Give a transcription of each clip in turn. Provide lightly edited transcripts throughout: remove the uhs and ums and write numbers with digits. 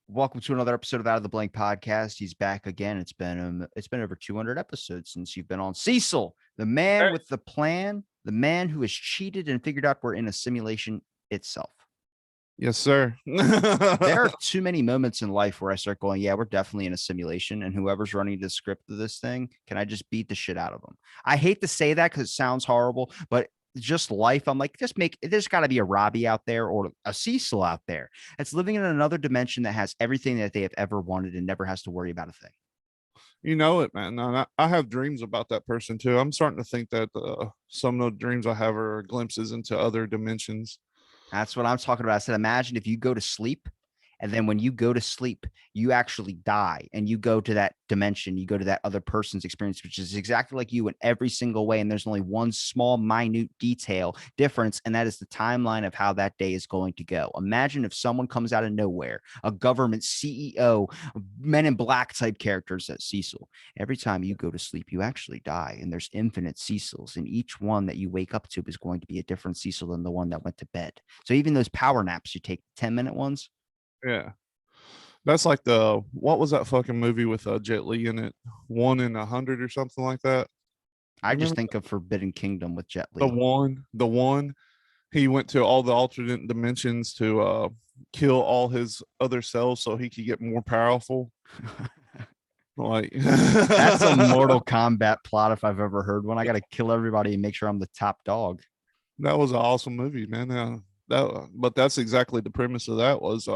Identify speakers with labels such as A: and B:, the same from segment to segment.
A: Welcome to another episode of Out of the Blank podcast. He's back again. It's been over 200 episodes since you've been on. Cecil, the man
B: Hey.
A: with the plan, the man who has cheated and figured out we're in a simulation itself.
B: Yes, sir.
A: There are too many moments in life where I start going, yeah, we're definitely in a simulation, and whoever's running the script of this thing, can I just beat the shit out of them? I hate to say that because it sounds horrible, but just life. I'm like, there's got to be a Robbie out there or a Cecil out there that's living in another dimension that has everything that they have ever wanted and never has to worry about a thing.
B: You know it, man. And I have dreams about that person too. I'm starting to think that some of the dreams I have are glimpses into other dimensions.
A: That's what I'm talking about. I said, imagine if you go to sleep and then when you go to sleep, you actually die and you go to that dimension, you go to that other person's experience, which is exactly like you in every single way. And there's only one small, minute detail difference, and that is the timeline of how that day is going to go. Imagine if someone comes out of nowhere, a government CEO, Men in Black type characters at Cecil. Every time you go to sleep, you actually die, and there's infinite Cecils, and each one that you wake up to is going to be a different Cecil than the one that went to bed. So even those power naps you take, 10-minute ones,
B: Yeah. That's like the what was that fucking movie with Jet Li in it? 1 in 100 or something like that.
A: I
B: You
A: just
B: remember
A: think of Forbidden Kingdom with Jet
B: the
A: Li.
B: one? The one he went to all the alternate dimensions to kill all his other selves so he could get more powerful. Like
A: That's a Mortal Kombat plot if I've ever heard one. I got to kill everybody and make sure I'm the top dog.
B: that was an awesome movie, man. But that's exactly the premise of that was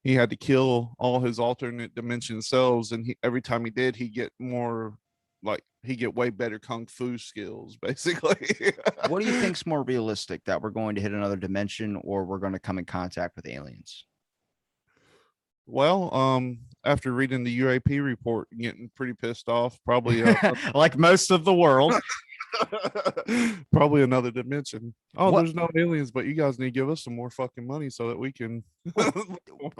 B: he had to kill all his alternate dimension selves, and every time he did, he get more like he get way better kung fu skills, basically.
A: What do you think's more realistic, that we're going to hit another dimension or we're going to come in contact with aliens?
B: Well, after reading the UAP report and getting pretty pissed off, probably
A: Like most of the world.
B: probably another dimension. Oh,
A: What
B: there's no aliens, but you guys need to give us some more fucking money so that we can.
A: what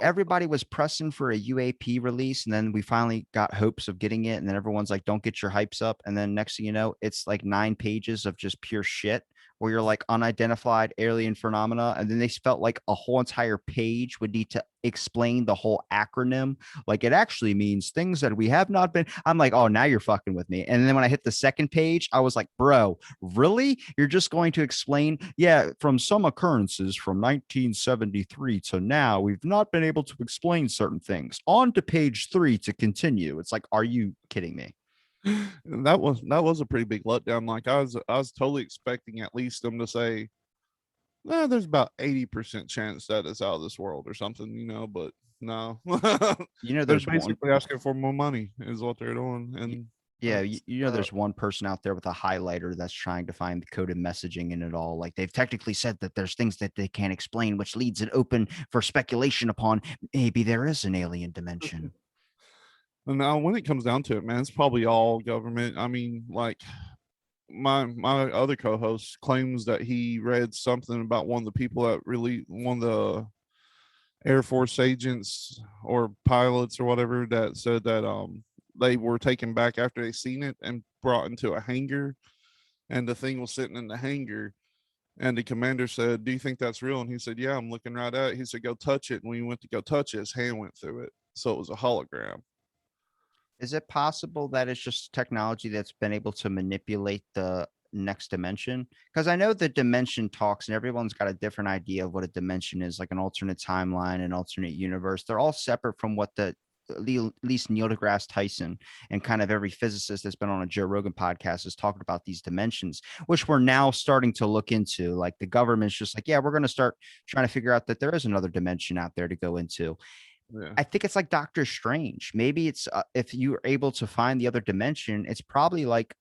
A: everybody was pressing for a UAP release, and then we finally got hopes of getting it, and then everyone's like, don't get your hypes up, and then next thing you know, it's like 9 pages of just pure shit where you're like unidentified alien phenomena, and then they felt like a whole entire page would need to explain the whole acronym, like it actually means things that we have not been. I'm like, oh, now you're fucking with me. And then when I hit the second page, I was like, bro, really? You're just going to explain, yeah, from some occurrences from 1973 to now, we've not been able to explain certain things. On to page 3 to continue. It's like, are you kidding me?
B: And that was a pretty big letdown. Like I was totally expecting at least them to say, there's about 80% chance that it's out of this world or something, but no.
A: You know,
B: They're
A: there's one.
B: basically asking for more money is what they're doing. And
A: Yeah,
B: that's
A: there's one person out there with a highlighter that's trying to find the coded messaging in it all. Like they've technically said that there's things that they can't explain, which leads it open for speculation upon maybe there is an alien dimension.
B: and now when it comes down to it, man, it's probably all government. I mean, like my other co-host claims that he read something about one of the people that really one of the Air Force agents or pilots or whatever that said that they were taken back after they seen it and brought into a hangar, and the thing was sitting in the hangar, and the commander said, "Do you think that's real?" And he said, "Yeah, I'm looking right at it." He said, "Go touch it." And when he went to go touch it, his hand went through it, so it was a hologram.
A: Is it possible that it's just technology that's been able to manipulate the next dimension? Because I know the dimension talks and everyone's got a different idea of what a dimension is, like an alternate timeline, an alternate universe. They're all separate from what the at least Neil deGrasse Tyson and kind of every physicist that's been on a Joe Rogan podcast is talking about these dimensions, which we're now starting to look into. Like the government's just like, yeah, we're going to start trying to figure out that there is another dimension out there to go into.
B: Yeah.
A: I think it's like Doctor Strange. Maybe it's if you're able to find the other dimension, it's probably like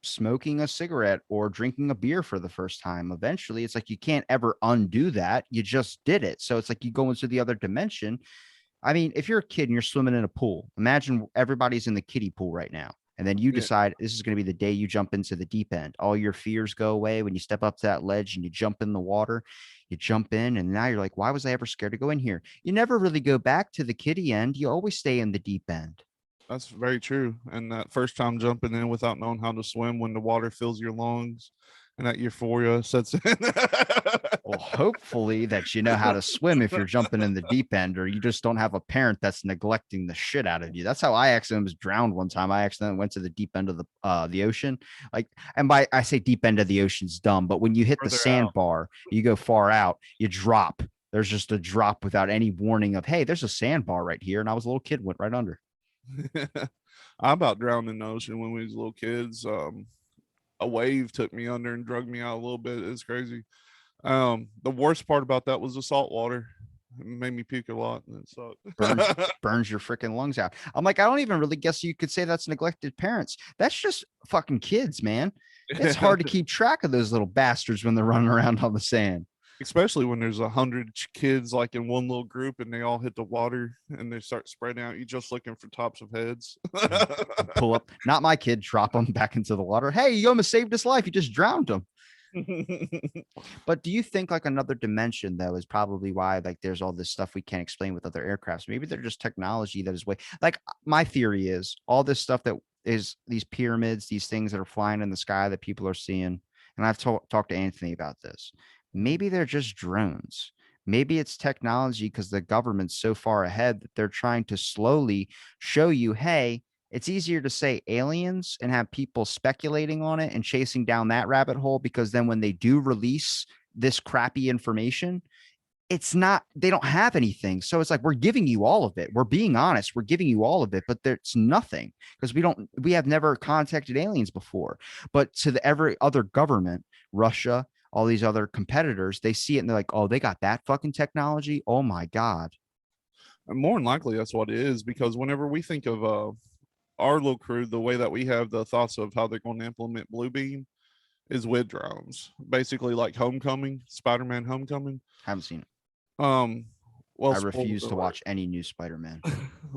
A: smoking a cigarette or drinking a beer for the first time. Eventually, it's like you can't ever undo that. You just did it. So it's like you go into the other dimension. I mean, if you're a kid and you're swimming in a pool, imagine everybody's in the kiddie pool right now. And then you
B: Yeah.
A: decide this is going to be the day you jump into the deep end. All your fears go away when you step up to that ledge and you jump in the water. You jump in, and now you're like, why was I ever scared to go in here? You never really go back to the kiddie end. You always stay in the deep end.
B: That's very true. And that first time jumping in without knowing how to swim when the water fills your lungs and that euphoria sets in.
A: Well, hopefully that you know how to swim if you're jumping in the deep end, or you just don't have a parent that's neglecting the shit out of you. That's how I accidentally was drowned one time. I accidentally went to the deep end of the ocean. Like, and by I say deep end of the ocean's dumb, but when you hit the
B: Further out.
A: sandbar, you go far out, you drop. There's just a drop without any warning of, hey, there's a sandbar right here. And I was a little kid, went right under.
B: I about drowned in the ocean when we was little kids. A wave took me under and drug me out a little bit. It's crazy. The worst part about that was the salt water. It made me puke a lot, and it
A: burns
B: sucked.
A: burns your freaking lungs out. I'm like, I don't even really guess you could say that's neglected parents. That's just fucking kids, man. It's hard to keep track of those little bastards when they're running around on the sand.
B: Especially when there's 100 kids like in one little group and they all hit the water and they start spreading out. You're just looking for tops of heads.
A: Pull up, not my kid, drop them back into the water. Hey, you almost saved his life. You just drowned him. But do you think like another dimension though is probably why like there's all this stuff we can't explain with other aircrafts? Maybe they're just technology that is way like my theory is all this stuff that is these pyramids, these things that are flying in the sky that people are seeing. And I've talked to Anthony about this. Maybe they're just drones. Maybe it's technology because the government's so far ahead that they're trying to slowly show you, hey, it's easier to say aliens and have people speculating on it and chasing down that rabbit hole because then when they do release this crappy information, it's not, they don't have anything. So it's like, we're giving you all of it. We're being honest. We're giving you all of it, but there's nothing because we have never contacted aliens before. But to the every other government, Russia, all these other competitors, they see it and they're like, oh, they got that fucking technology. Oh my God.
B: And more than likely, that's what it is because whenever we think of our little crew, the way that we have the thoughts of how they're going to implement Bluebeam is with drones, basically like Homecoming, Spider-Man Homecoming.
A: Haven't seen it.
B: Um, well,
A: I refuse to watch any new Spider-Man.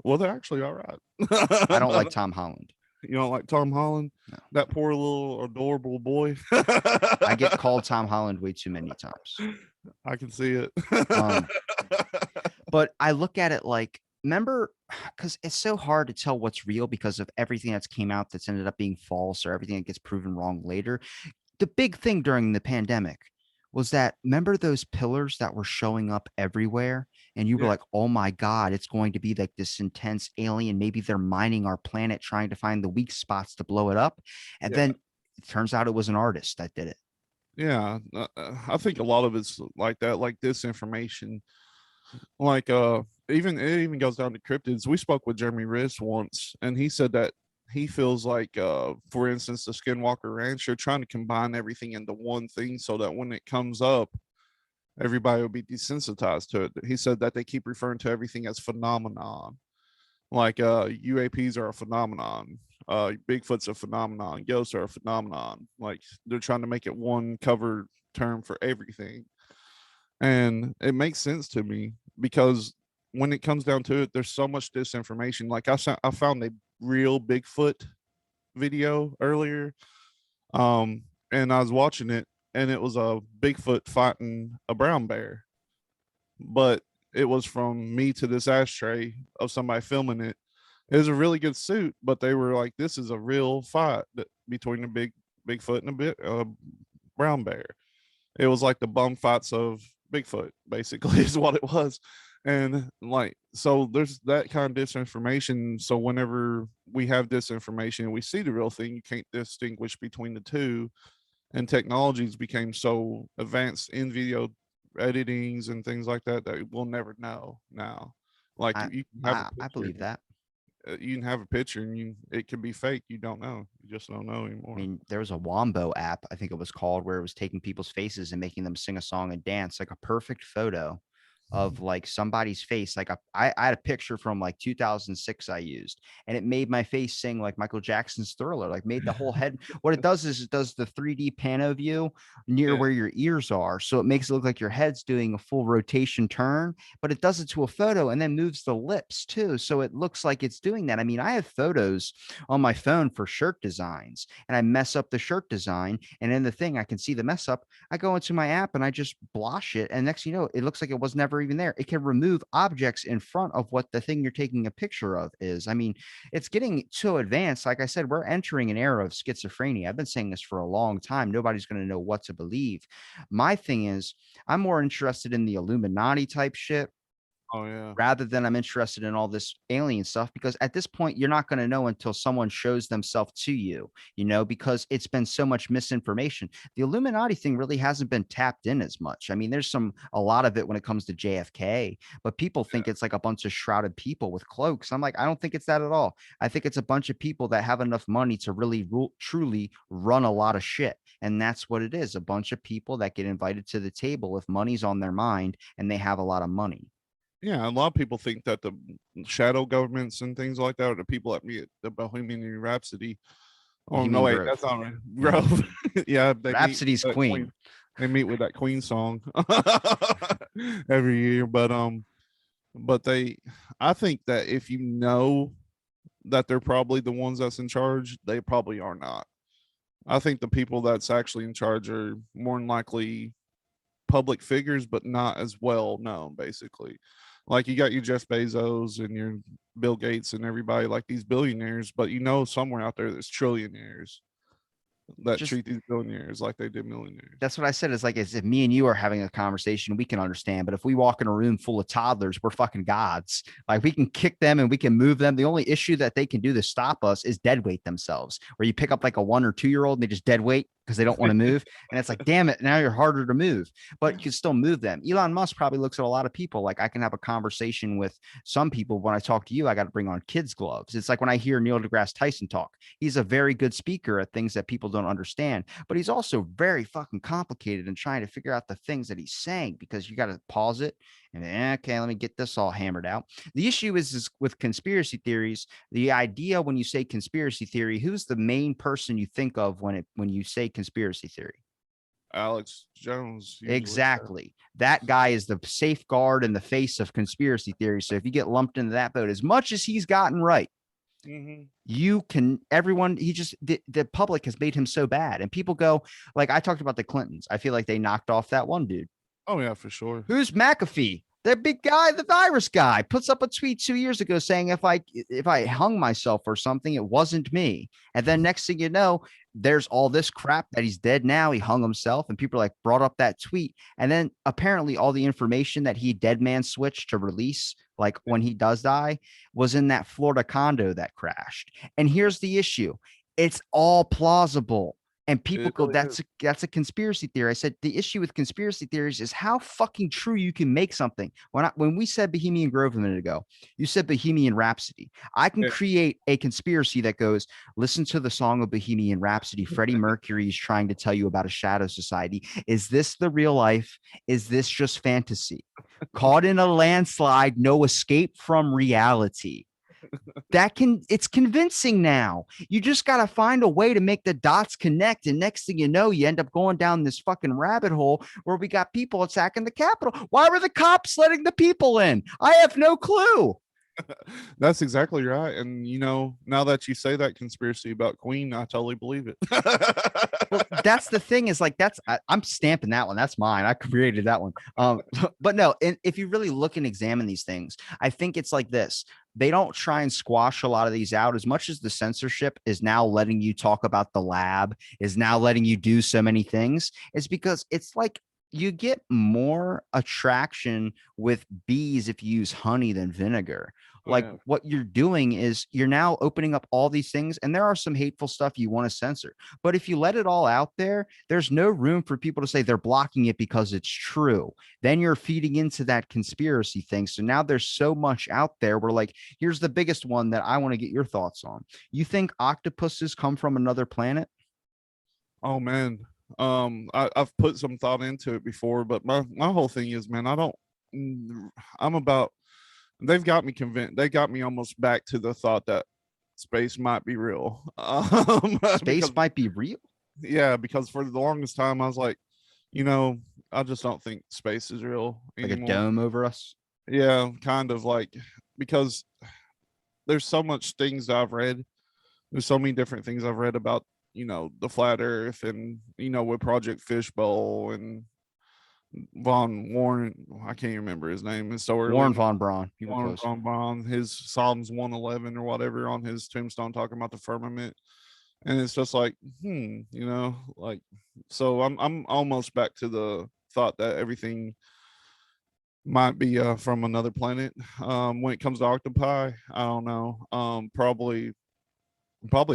B: Well, they're actually all right.
A: I don't like Tom Holland.
B: You don't like Tom Holland?
A: No.
B: That poor little adorable boy.
A: I get called Tom Holland way too many times.
B: I can see it.
A: But I look at it like, remember, because it's so hard to tell what's real because of everything that's came out that's ended up being false or everything that gets proven wrong later. The big thing during the pandemic was that, remember those pillars that were showing up everywhere? And you were
B: Yeah.
A: like, oh my God, it's going to be like this intense alien. Maybe they're mining our planet, trying to find the weak spots to blow it up. And
B: Yeah.
A: then it turns out it was an artist that did it.
B: Yeah, I think a lot of it's like that, like disinformation. Like even it even goes down to cryptids. We spoke with Jeremy Riss once, and he said that he feels like, for instance, the Skinwalker Ranch, they're trying to combine everything into one thing so that when it comes up, everybody will be desensitized to it. He said that they keep referring to everything as phenomenon. Like UAPs are a phenomenon, Bigfoot's a phenomenon, ghosts are a phenomenon. Like they're trying to make it one cover term for everything. And it makes sense to me because when it comes down to it, there's so much disinformation. Like I found a real Bigfoot video earlier, and I was watching it, and it was a Bigfoot fighting a brown bear, but it was from me to this ashtray of somebody filming it. It was a really good suit, but they were like, "This is a real fight between a Bigfoot and a brown bear." It was like the bum fights of Bigfoot, basically, is what it was. And like, so there's that kind of disinformation. So whenever we have disinformation and we see the real thing, you can't distinguish between the two. And technologies became so advanced in video editings and things like that that we'll never know now. Like
A: I
B: you can have
A: I,
B: a
A: I
B: picture,
A: believe that.
B: you can have a picture and it can be fake. You don't know. You just don't know
A: I
B: anymore.
A: mean, there was a Wombo app, I think it was called, where it was taking people's faces and making them sing a song and dance, like a perfect photo of like somebody's face. Like I had a picture from like 2006 I used, and it made my face sing like Michael Jackson's Thriller, like made the whole head. What it does is it does the 3D pano view near
B: Yeah.
A: where your ears are. So it makes it look like your head's doing a full rotation turn, but it does it to a photo and then moves the lips too. So it looks like it's doing that. I mean, I have photos on my phone for shirt designs and I mess up the shirt design. And in the thing, I can see the mess up. I go into my app and I just blosh it. And next, you know, it looks like it was never never even there. It can remove objects in front of what the thing you're taking a picture of is. I mean, it's getting so advanced. Like I said, we're entering an era of schizophrenia. I've been saying this for a long time. Nobody's going to know what to believe. My thing is, I'm more interested in the Illuminati type shit
B: Oh yeah.
A: rather than I'm interested in all this alien stuff, because at this point you're not going to know until someone shows themselves to you, because it's been so much misinformation. The Illuminati thing really hasn't been tapped in as much. I mean, there's a lot of it when it comes to JFK, but people think it's like a bunch of shrouded people with cloaks. I'm like, I don't think it's that at all. I think it's a bunch of people that have enough money to really truly run a lot of shit. And that's what it is, a bunch of people that get invited to the table if money's on their mind and they have a lot of money.
B: Yeah, a lot of people think that the shadow governments and things like that are the people that meet at the Bohemian Rhapsody. Oh no,
A: Bohemian
B: wait,
A: Grove.
B: that's not right. Grove. Yeah, they
A: Rhapsody's
B: meet
A: Queen.
B: they meet with that Queen song every year. But I think that if you know that they're probably the ones that's in charge, they probably are not. I think the people that's actually in charge are more than likely public figures, but not as well known, basically. Like you got your Jeff Bezos and your Bill Gates and everybody like these billionaires, but somewhere out there there's trillionaires that
A: Just
B: treat these billionaires like they did millionaires.
A: that's what I said. Is like, as if me and you are having a conversation, we can understand. But if we walk in a room full of toddlers, we're fucking gods. Like we can kick them and we can move them. The only issue that they can do to stop us is dead weight themselves, where you pick up like a 1 or 2 year old and they just dead weight because they don't want to move. And it's like, damn it, now you're harder to move, but you can still move them. Elon Musk probably looks at a lot of people. Like I can have a conversation with some people. When I talk to you, I got to bring on kids' gloves. It's like when I hear Neil deGrasse Tyson talk, he's a very good speaker at things that people don't understand, but he's also very fucking complicated and trying to figure out the things that he's saying, because you got to pause it and okay, let me get this all hammered out. The issue is with conspiracy theories, the idea when you say conspiracy theory, who's the main person you think of when you say conspiracy theory?
B: Alex Jones usually.
A: Exactly. That guy is the safeguard in the face of conspiracy theory. So if you get lumped into that boat, as much as he's gotten right, you can everyone he just the public has made him so bad, and people go, like I talked about the Clintons, I feel like they knocked off that one dude.
B: Oh yeah, for sure.
A: Who's McAfee? The big guy, the virus guy, puts up a tweet 2 years ago saying if I hung myself or something, it wasn't me. And then next thing you know, there's all this crap that he's dead now. He hung himself, and people are like brought up that tweet. And then apparently all the information that he dead man switched to release, like when he does die, was in that Florida condo that crashed. And here's the issue. It's all plausible. And people go, that's a conspiracy theory. I said the issue with conspiracy theories is how fucking true you can make something. When we said Bohemian Grove a minute ago, you said Bohemian Rhapsody. I can create a conspiracy that goes, listen to the song of Bohemian Rhapsody. Freddie Mercury is trying to tell you about a shadow society. Is this the real life? Is this just fantasy? Caught in a landslide, no escape from reality. It's convincing now. You just got to find a way to make the dots connect. And next thing you know, you end up going down this fucking rabbit hole where we got people attacking the Capitol. Why were the cops letting the people in? I have no clue.
B: That's exactly right. And now that you say that conspiracy about Queen, I totally believe it.
A: Well, that's the thing, is like, I'm stamping that one. That's mine. I created that one. But no, and if you really look and examine these things, I think it's like this. They don't try and squash a lot of these out as much as the censorship is now letting you talk about the lab, is now letting you do so many things. It's because it's like you get more attraction with bees if you use honey than vinegar. Like what you're doing is you're now opening up all these things, and there are some hateful stuff you want to censor. But if you let it all out there, there's no room for people to say they're blocking it because it's true. Then you're feeding into that conspiracy thing. So now there's so much out there. We're like, here's the biggest one that I want to get your thoughts on. You think octopuses come from another planet?
B: Oh man. I've put some thought into it before, but my whole thing is, man, I'm about, they've got me convinced. They got me almost back to the thought that space might be real.
A: Space might be real.
B: Yeah, because for the longest time I was like, I just don't think space is real anymore.
A: Like a dome over us.
B: Yeah, kind of like, because there's so much things I've read. There's so many different things I've read about, the flat earth, and with Project Fishbowl, and Von Warren. I can't remember his name. It's so early
A: Warren
B: in the
A: von Braun. You were
B: Warren
A: close.
B: von Braun, his Psalms 111 or whatever on his tombstone talking about the firmament. And it's just like, like, so I'm almost back to the thought that everything might be from another planet. When it comes to octopi, I don't know. Probably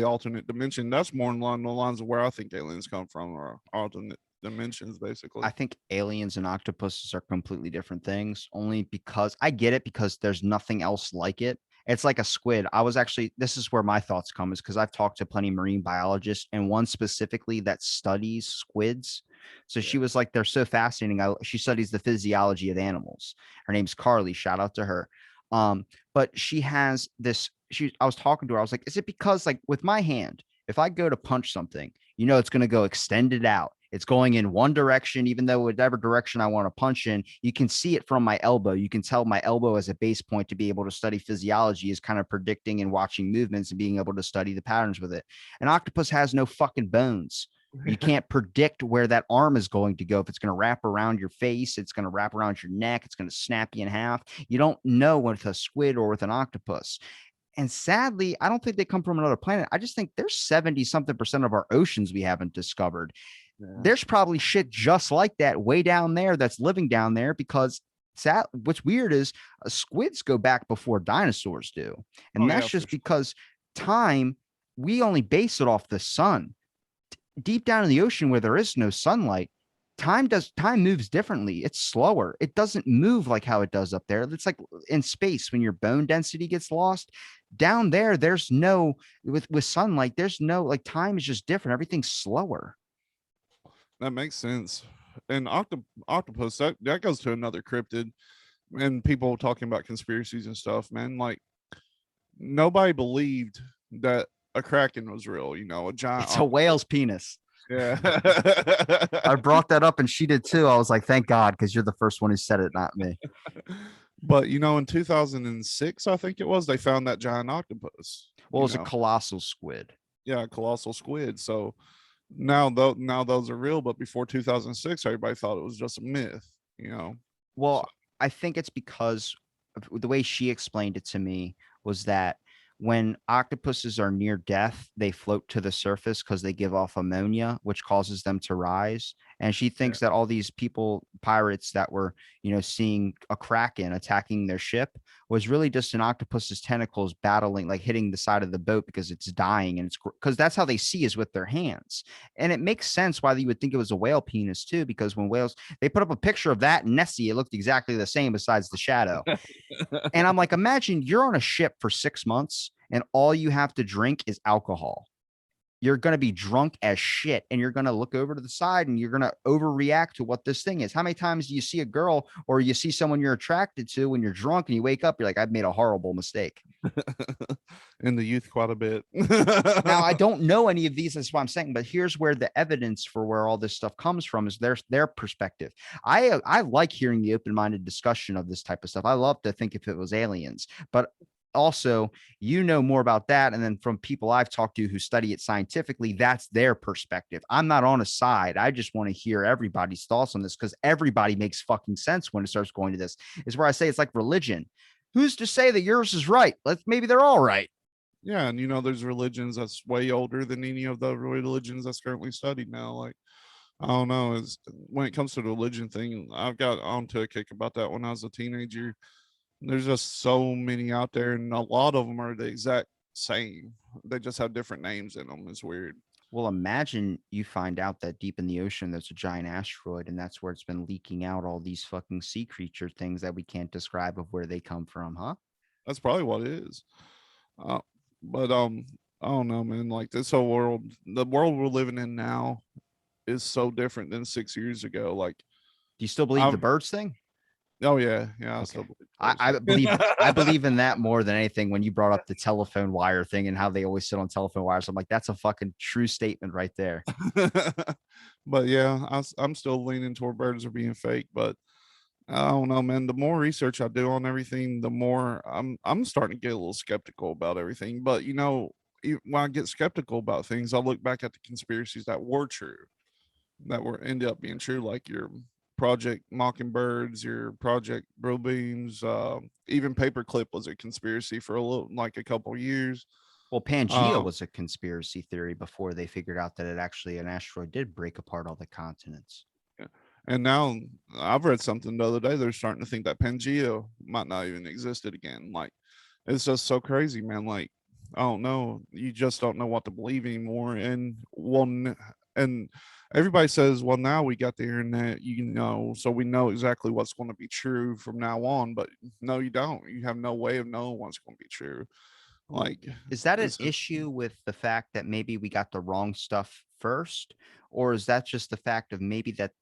B: alternate dimension. That's more along the lines of where I think aliens come from, or alternate dimensions, basically.
A: I think aliens and octopuses are completely different things, only because I get it because there's nothing else like it. It's like a squid. I was actually, this is where my thoughts come, is because I've talked to plenty of marine biologists and one specifically that studies squids. So
B: Yeah.
A: she was like, they're so fascinating. She studies the physiology of animals. Her name's Carly. Shout out to her. But she has this. I was talking to her. I was like, is it because, like, with my hand, if I go to punch something, it's going to go extended out. It's going in one direction, even though whatever direction I want to punch in, you can see it from my elbow. You can tell my elbow as a base point to be able to study physiology is kind of predicting and watching movements and being able to study the patterns with it. An octopus has no fucking bones. You can't predict where that arm is going to go. If it's going to wrap around your face, it's going to wrap around your neck, it's going to snap you in half. You don't know with a squid or with an octopus. And sadly, I don't think they come from another planet. I just think there's 70 something percent of our oceans we haven't discovered.
B: Yeah.
A: There's probably shit just like that way down there that's living down there because what's weird is squids go back before dinosaurs do.
B: Oh
A: And
B: yeah,
A: that's
B: for
A: just
B: sure.
A: because time, we only base it off the sun. Deep down in the ocean where there is no sunlight, time moves differently. It's slower. It doesn't move like how it does up there. It's like in space when your bone density gets lost. Down there, there's no with sunlight, there's no, like, time is just different. Everything's slower.
B: That makes sense. And octopus, that goes to another cryptid. And people talking about conspiracies and stuff, man. Like, nobody believed that a kraken was real. A giant
A: It's a
B: octopus.
A: whale's penis.
B: Yeah.
A: I brought that up and she did too. I was like, thank God, because you're the first one who said it, not me.
B: But in 2006, I think it was, they found that giant octopus.
A: Well, it was a colossal squid.
B: Yeah, colossal squid. So now those are real, but before 2006, everybody thought it was just a myth. So
A: Well, I think it's because of the way she explained it to me was that when octopuses are near death, they float to the surface because they give off ammonia, which causes them to rise. And she
B: yeah,
A: thinks that all these people, pirates that were, seeing a kraken attacking their ship was really just an octopus's tentacles battling, like hitting the side of the boat because it's dying. And it's because that's how they see is with their hands. And it makes sense why you would think it was a whale penis too, because when whales, they put up a picture of that in Nessie, it looked exactly the same besides the shadow. And I'm like, imagine you're on a ship for 6 months and all you have to drink is alcohol. You're going to be drunk as shit and you're going to look over to the side and you're going to overreact to what this thing is. How many times do you see a girl or you see someone you're attracted to when you're drunk and you wake up, you're like, I've made a horrible mistake.
B: in the youth quite a bit.
A: Now, I don't know any of these. That's what I'm saying. But here's where the evidence for where all this stuff comes from is their perspective. I like hearing the open minded discussion of this type of stuff. I love to think if it was aliens, but also more about that. And then from people I've talked to who study it scientifically, that's their perspective. I'm not on a side. I just want to hear everybody's thoughts on this because everybody makes fucking sense when it starts going to this. Is where I say it's like religion. Who's to say that yours is right? Maybe they're all right.
B: Yeah, and there's religions that's way older than any of the religions that's currently studied now. Like, I don't know, is when it comes to the religion thing, I've got onto a kick about that when I was a teenager. There's just so many out there, and a lot of them are the exact same. They just have different names in them. It's weird.
A: Well, imagine you find out that deep in the ocean there's a giant asteroid, and that's where it's been leaking out all these fucking sea creature things that we can't describe of where they come from, huh?
B: That's probably what it is. Uh, but I don't know, man. Like, this whole world, the world we're living in now, is so different than 6 years ago. Like,
A: Do you still believe the
B: I've
A: birds thing?
B: oh yeah, yeah, I
A: Okay.
B: still believe
A: I,
B: those
A: I
B: things.
A: believe I believe in that more than anything. When you brought up the telephone wire thing and how they always sit on telephone wires, I'm like, that's a fucking true statement right there.
B: But yeah, I'm still leaning toward birds are being fake. But I don't know, man. The more research I do on everything, the more I'm starting to get a little skeptical about everything. But when I get skeptical about things, I look back at the conspiracies that were true, that were ended up being true, like your Project Mockingbirds, your Project Bluebeams, even Paperclip was a conspiracy for a couple years.
A: Well, Pangea
B: Uh,
A: was a conspiracy theory before they figured out that it actually an asteroid did break apart all the continents.
B: and now I've read something the other day. They're starting to think that Pangea might not even existed again. Like, it's just so crazy, man. Like, I don't know. You just don't know what to believe anymore. And everybody says, well, now we got the internet, so we know exactly what's going to be true from now on. But no, you don't. You have no way of knowing what's going to be true. Like,
A: Is that an
B: it's
A: issue with the fact that maybe we got the wrong stuff first? Or is that just the fact of maybe that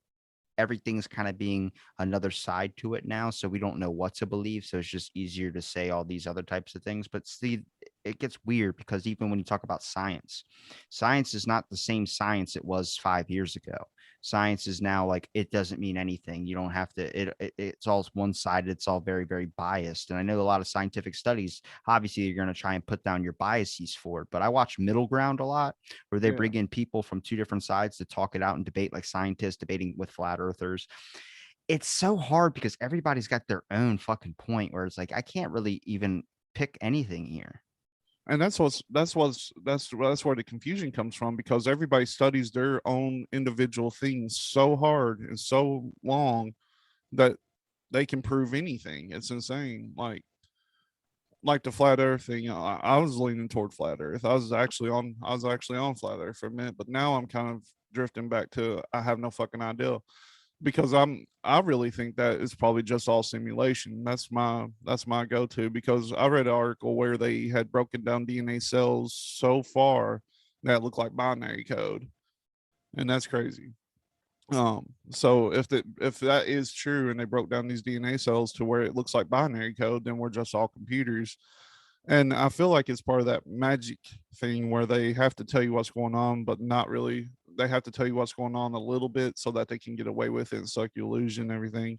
A: everything's kind of being another side to it now, so we don't know what to believe, so it's just easier to say all these other types of things? But see, it gets weird because even when you talk about science, science is not the same science it was 5 years ago. Science is now like it doesn't mean anything. You don't have to it's all one-sided, it's all very, very biased. And I know a lot of scientific studies, obviously you're going to try and put down your biases for it, but I watch Middle Ground a lot, where they
B: yeah.
A: bring in people from two different sides to talk it out and debate, like scientists debating with flat earthers. It's so hard because everybody's got their own fucking point where it's like, I can't really even pick anything here.
B: And that's where the confusion comes from, because everybody studies their own individual things so hard and so long that they can prove anything. It's insane. Like the flat earth thing, I was leaning toward flat earth. I was actually on flat earth for a minute, but now I'm kind of drifting back to I have no fucking idea, because I really think that it's probably just all simulation. That's my go-to, because I read an article where they had broken down DNA cells so far that look like binary code, and that's crazy. So if that is true and they broke down these DNA cells to where it looks like binary code, then we're just all computers. And I feel like it's part of that magic thing where they have to tell you what's going on, but not really. They have to tell you what's going on a little bit so that they can get away with it and suck your illusion and everything.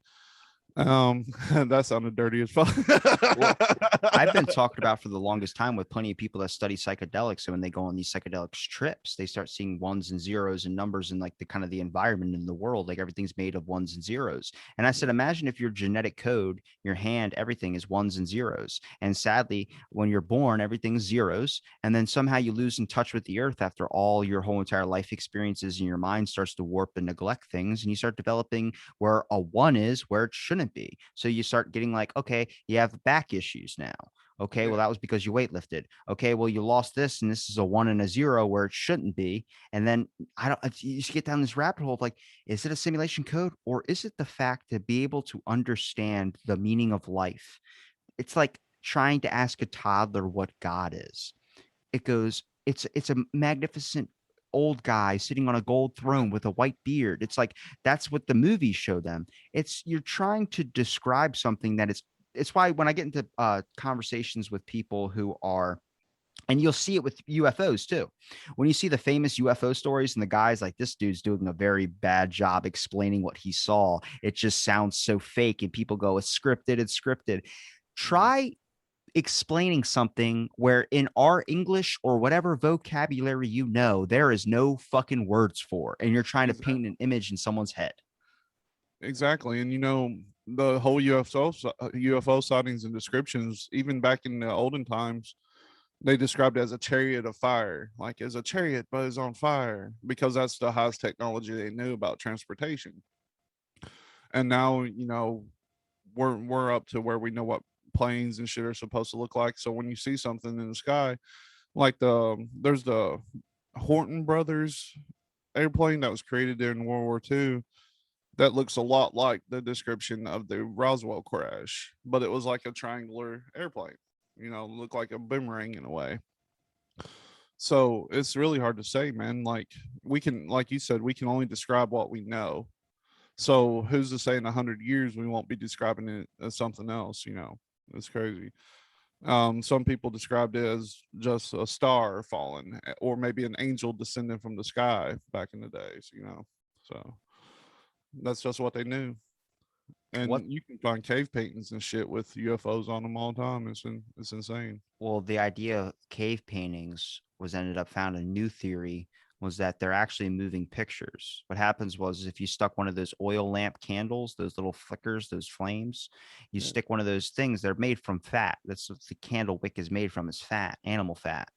B: That sounded dirty as fuck.
A: Well, I've been talked about for the longest time with plenty of people that study psychedelics. So when they go on these psychedelic trips, they start seeing ones and zeros and numbers and like the kind of the environment in the world, like everything's made of ones and zeros. And I said, imagine if your genetic code, your hand, everything is ones and zeros. And sadly, when you're born, everything's zeros. And then somehow you lose in touch with the earth after all your whole entire life experiences, and your mind starts to warp and neglect things. And you start developing where a one is where it shouldn't be. So you start getting like, okay, you have back issues now. Okay, well,
B: Yeah,
A: that was because you weightlifted. Okay, well, you lost this, and this is a one and a zero where it shouldn't be. And then I don't, you just get down this rabbit hole of like, is it a simulation code, or is it the fact to be able to understand the meaning of life? It's like trying to ask a toddler what God is. It goes, it's a magnificent old guy sitting on a gold throne with a white beard. It's like that's what the movies show them. It's you're trying to describe something that is. It's why when I get into conversations with people who are, and you'll see it with UFOs too. When you see the famous UFO stories and the guy's like, this dude's doing a very bad job explaining what he saw. It just sounds so fake. And people go, it's scripted, it's scripted. Try explaining something where in our English or whatever vocabulary there is no fucking words for, and you're trying to paint an image in someone's head.
B: exactly. And the whole UFO sightings and descriptions, even back in the olden times, they described it as a chariot of fire, like as a chariot but it's on fire, because that's the highest technology they knew about transportation. And now, we're up to where we know what planes and shit are supposed to look like. So when you see something in the sky, like there's the Horton brothers airplane that was created during World War II, that looks a lot like the description of the Roswell crash, but it was like a triangular airplane. Looked like a boomerang in a way. So it's really hard to say, man. Like you said, we can only describe what we know. So who's to say in 100 years we won't be describing it as something else? It's crazy. Some people described it as just a star falling, or maybe an angel descending from the sky back in the days. So that's just what they knew.
A: What
B: And you can find cave paintings and shit with UFOs on them all the time. It's insane.
A: Well, the idea of cave paintings was ended up found a new theory was that they're actually moving pictures. What happens was if you stuck one of those oil lamp candles, those little flickers, those flames, you
B: Yeah.
A: stick one of those things, they're made from fat. That's what the candle wick is made from, is fat, animal fat.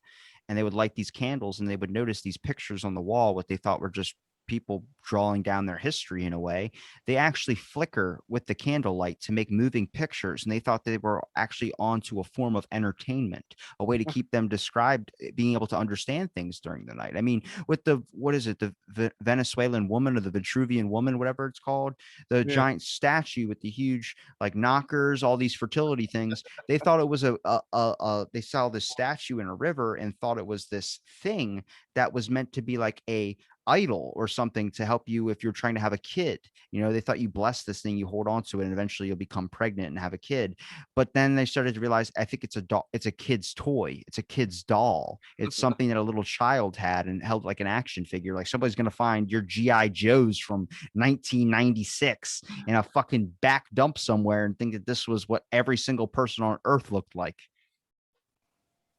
A: And they would light these candles and they would notice these pictures on the wall, what they thought were just people drawing down their history in a way. They actually flicker with the candlelight to make moving pictures. And they thought they were actually onto a form of entertainment, a way to keep them described, being able to understand things during the night. I mean, with the, what is it, the Venezuelan woman or the Vitruvian woman, whatever it's called, the
B: Yeah.
A: giant statue with the huge like knockers, all these fertility things. They thought it was they saw this statue in a river and thought it was this thing that was meant to be like a idol or something to help you if you're trying to have a kid. You know, they thought you bless this thing, you hold on to it, and eventually you'll become pregnant and have a kid. But then they started to realize, I think it's a doll, it's a kid's toy, it's a kid's doll. It's something that a little child had and held like an action figure. Like somebody's gonna find your GI Joes from 1996 in a fucking back dump somewhere and think that this was what every single person on earth looked like,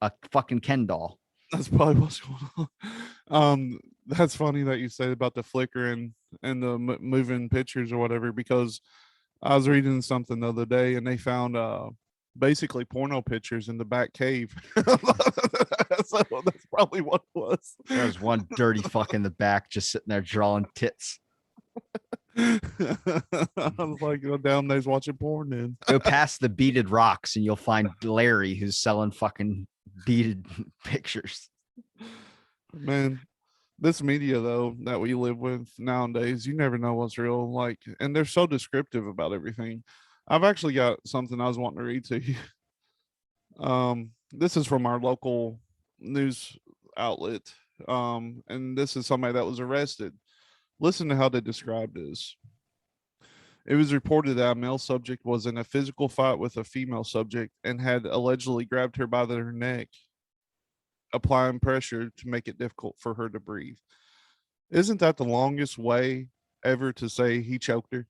A: a fucking Ken doll.
B: That's probably what's going on. That's funny that you say about the flicker and the moving pictures or whatever, because I was reading something the other day and they found basically porno pictures in the back cave. So that's probably what it was.
A: There's one dirty fuck in the back just sitting there drawing tits.
B: I was like, go down there's watching porn then.
A: Go past the beaded rocks and you'll find Larry who's selling fucking beaded pictures.
B: Man, this media though that we live with nowadays, you never know what's real. Like, and they're so descriptive about everything. I've actually got something I was wanting to read to you. This is from our local news outlet. And this is somebody that was arrested. Listen to how they described this. It was reported that a male subject was in a physical fight with a female subject and had allegedly grabbed her by her neck, applying pressure to make it difficult for her to breathe. Isn't that the longest way ever to say he choked her?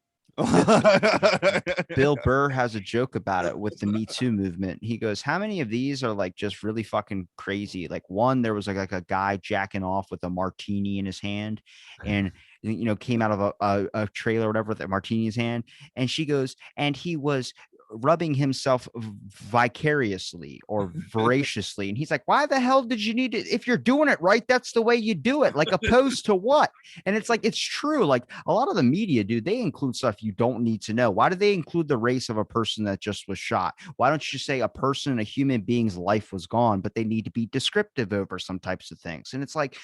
A: Bill Burr has a joke about it with the Me Too movement. He goes, how many of these are like just really fucking crazy? Like one, there was like a guy jacking off with a martini in his hand and, you know, came out of a trailer or whatever with a martini in his hand. And she goes, and he was rubbing himself vicariously or voraciously. And he's like, why the hell did you need to, if you're doing it right, that's the way you do it. Like opposed to what? And it's like, it's true. Like a lot of the media, dude, they include stuff you don't need to know. Why do they include the race of a person that just was shot? Why don't you say a person, a human being's life was gone, but they need to be descriptive over some types of things? And it's like,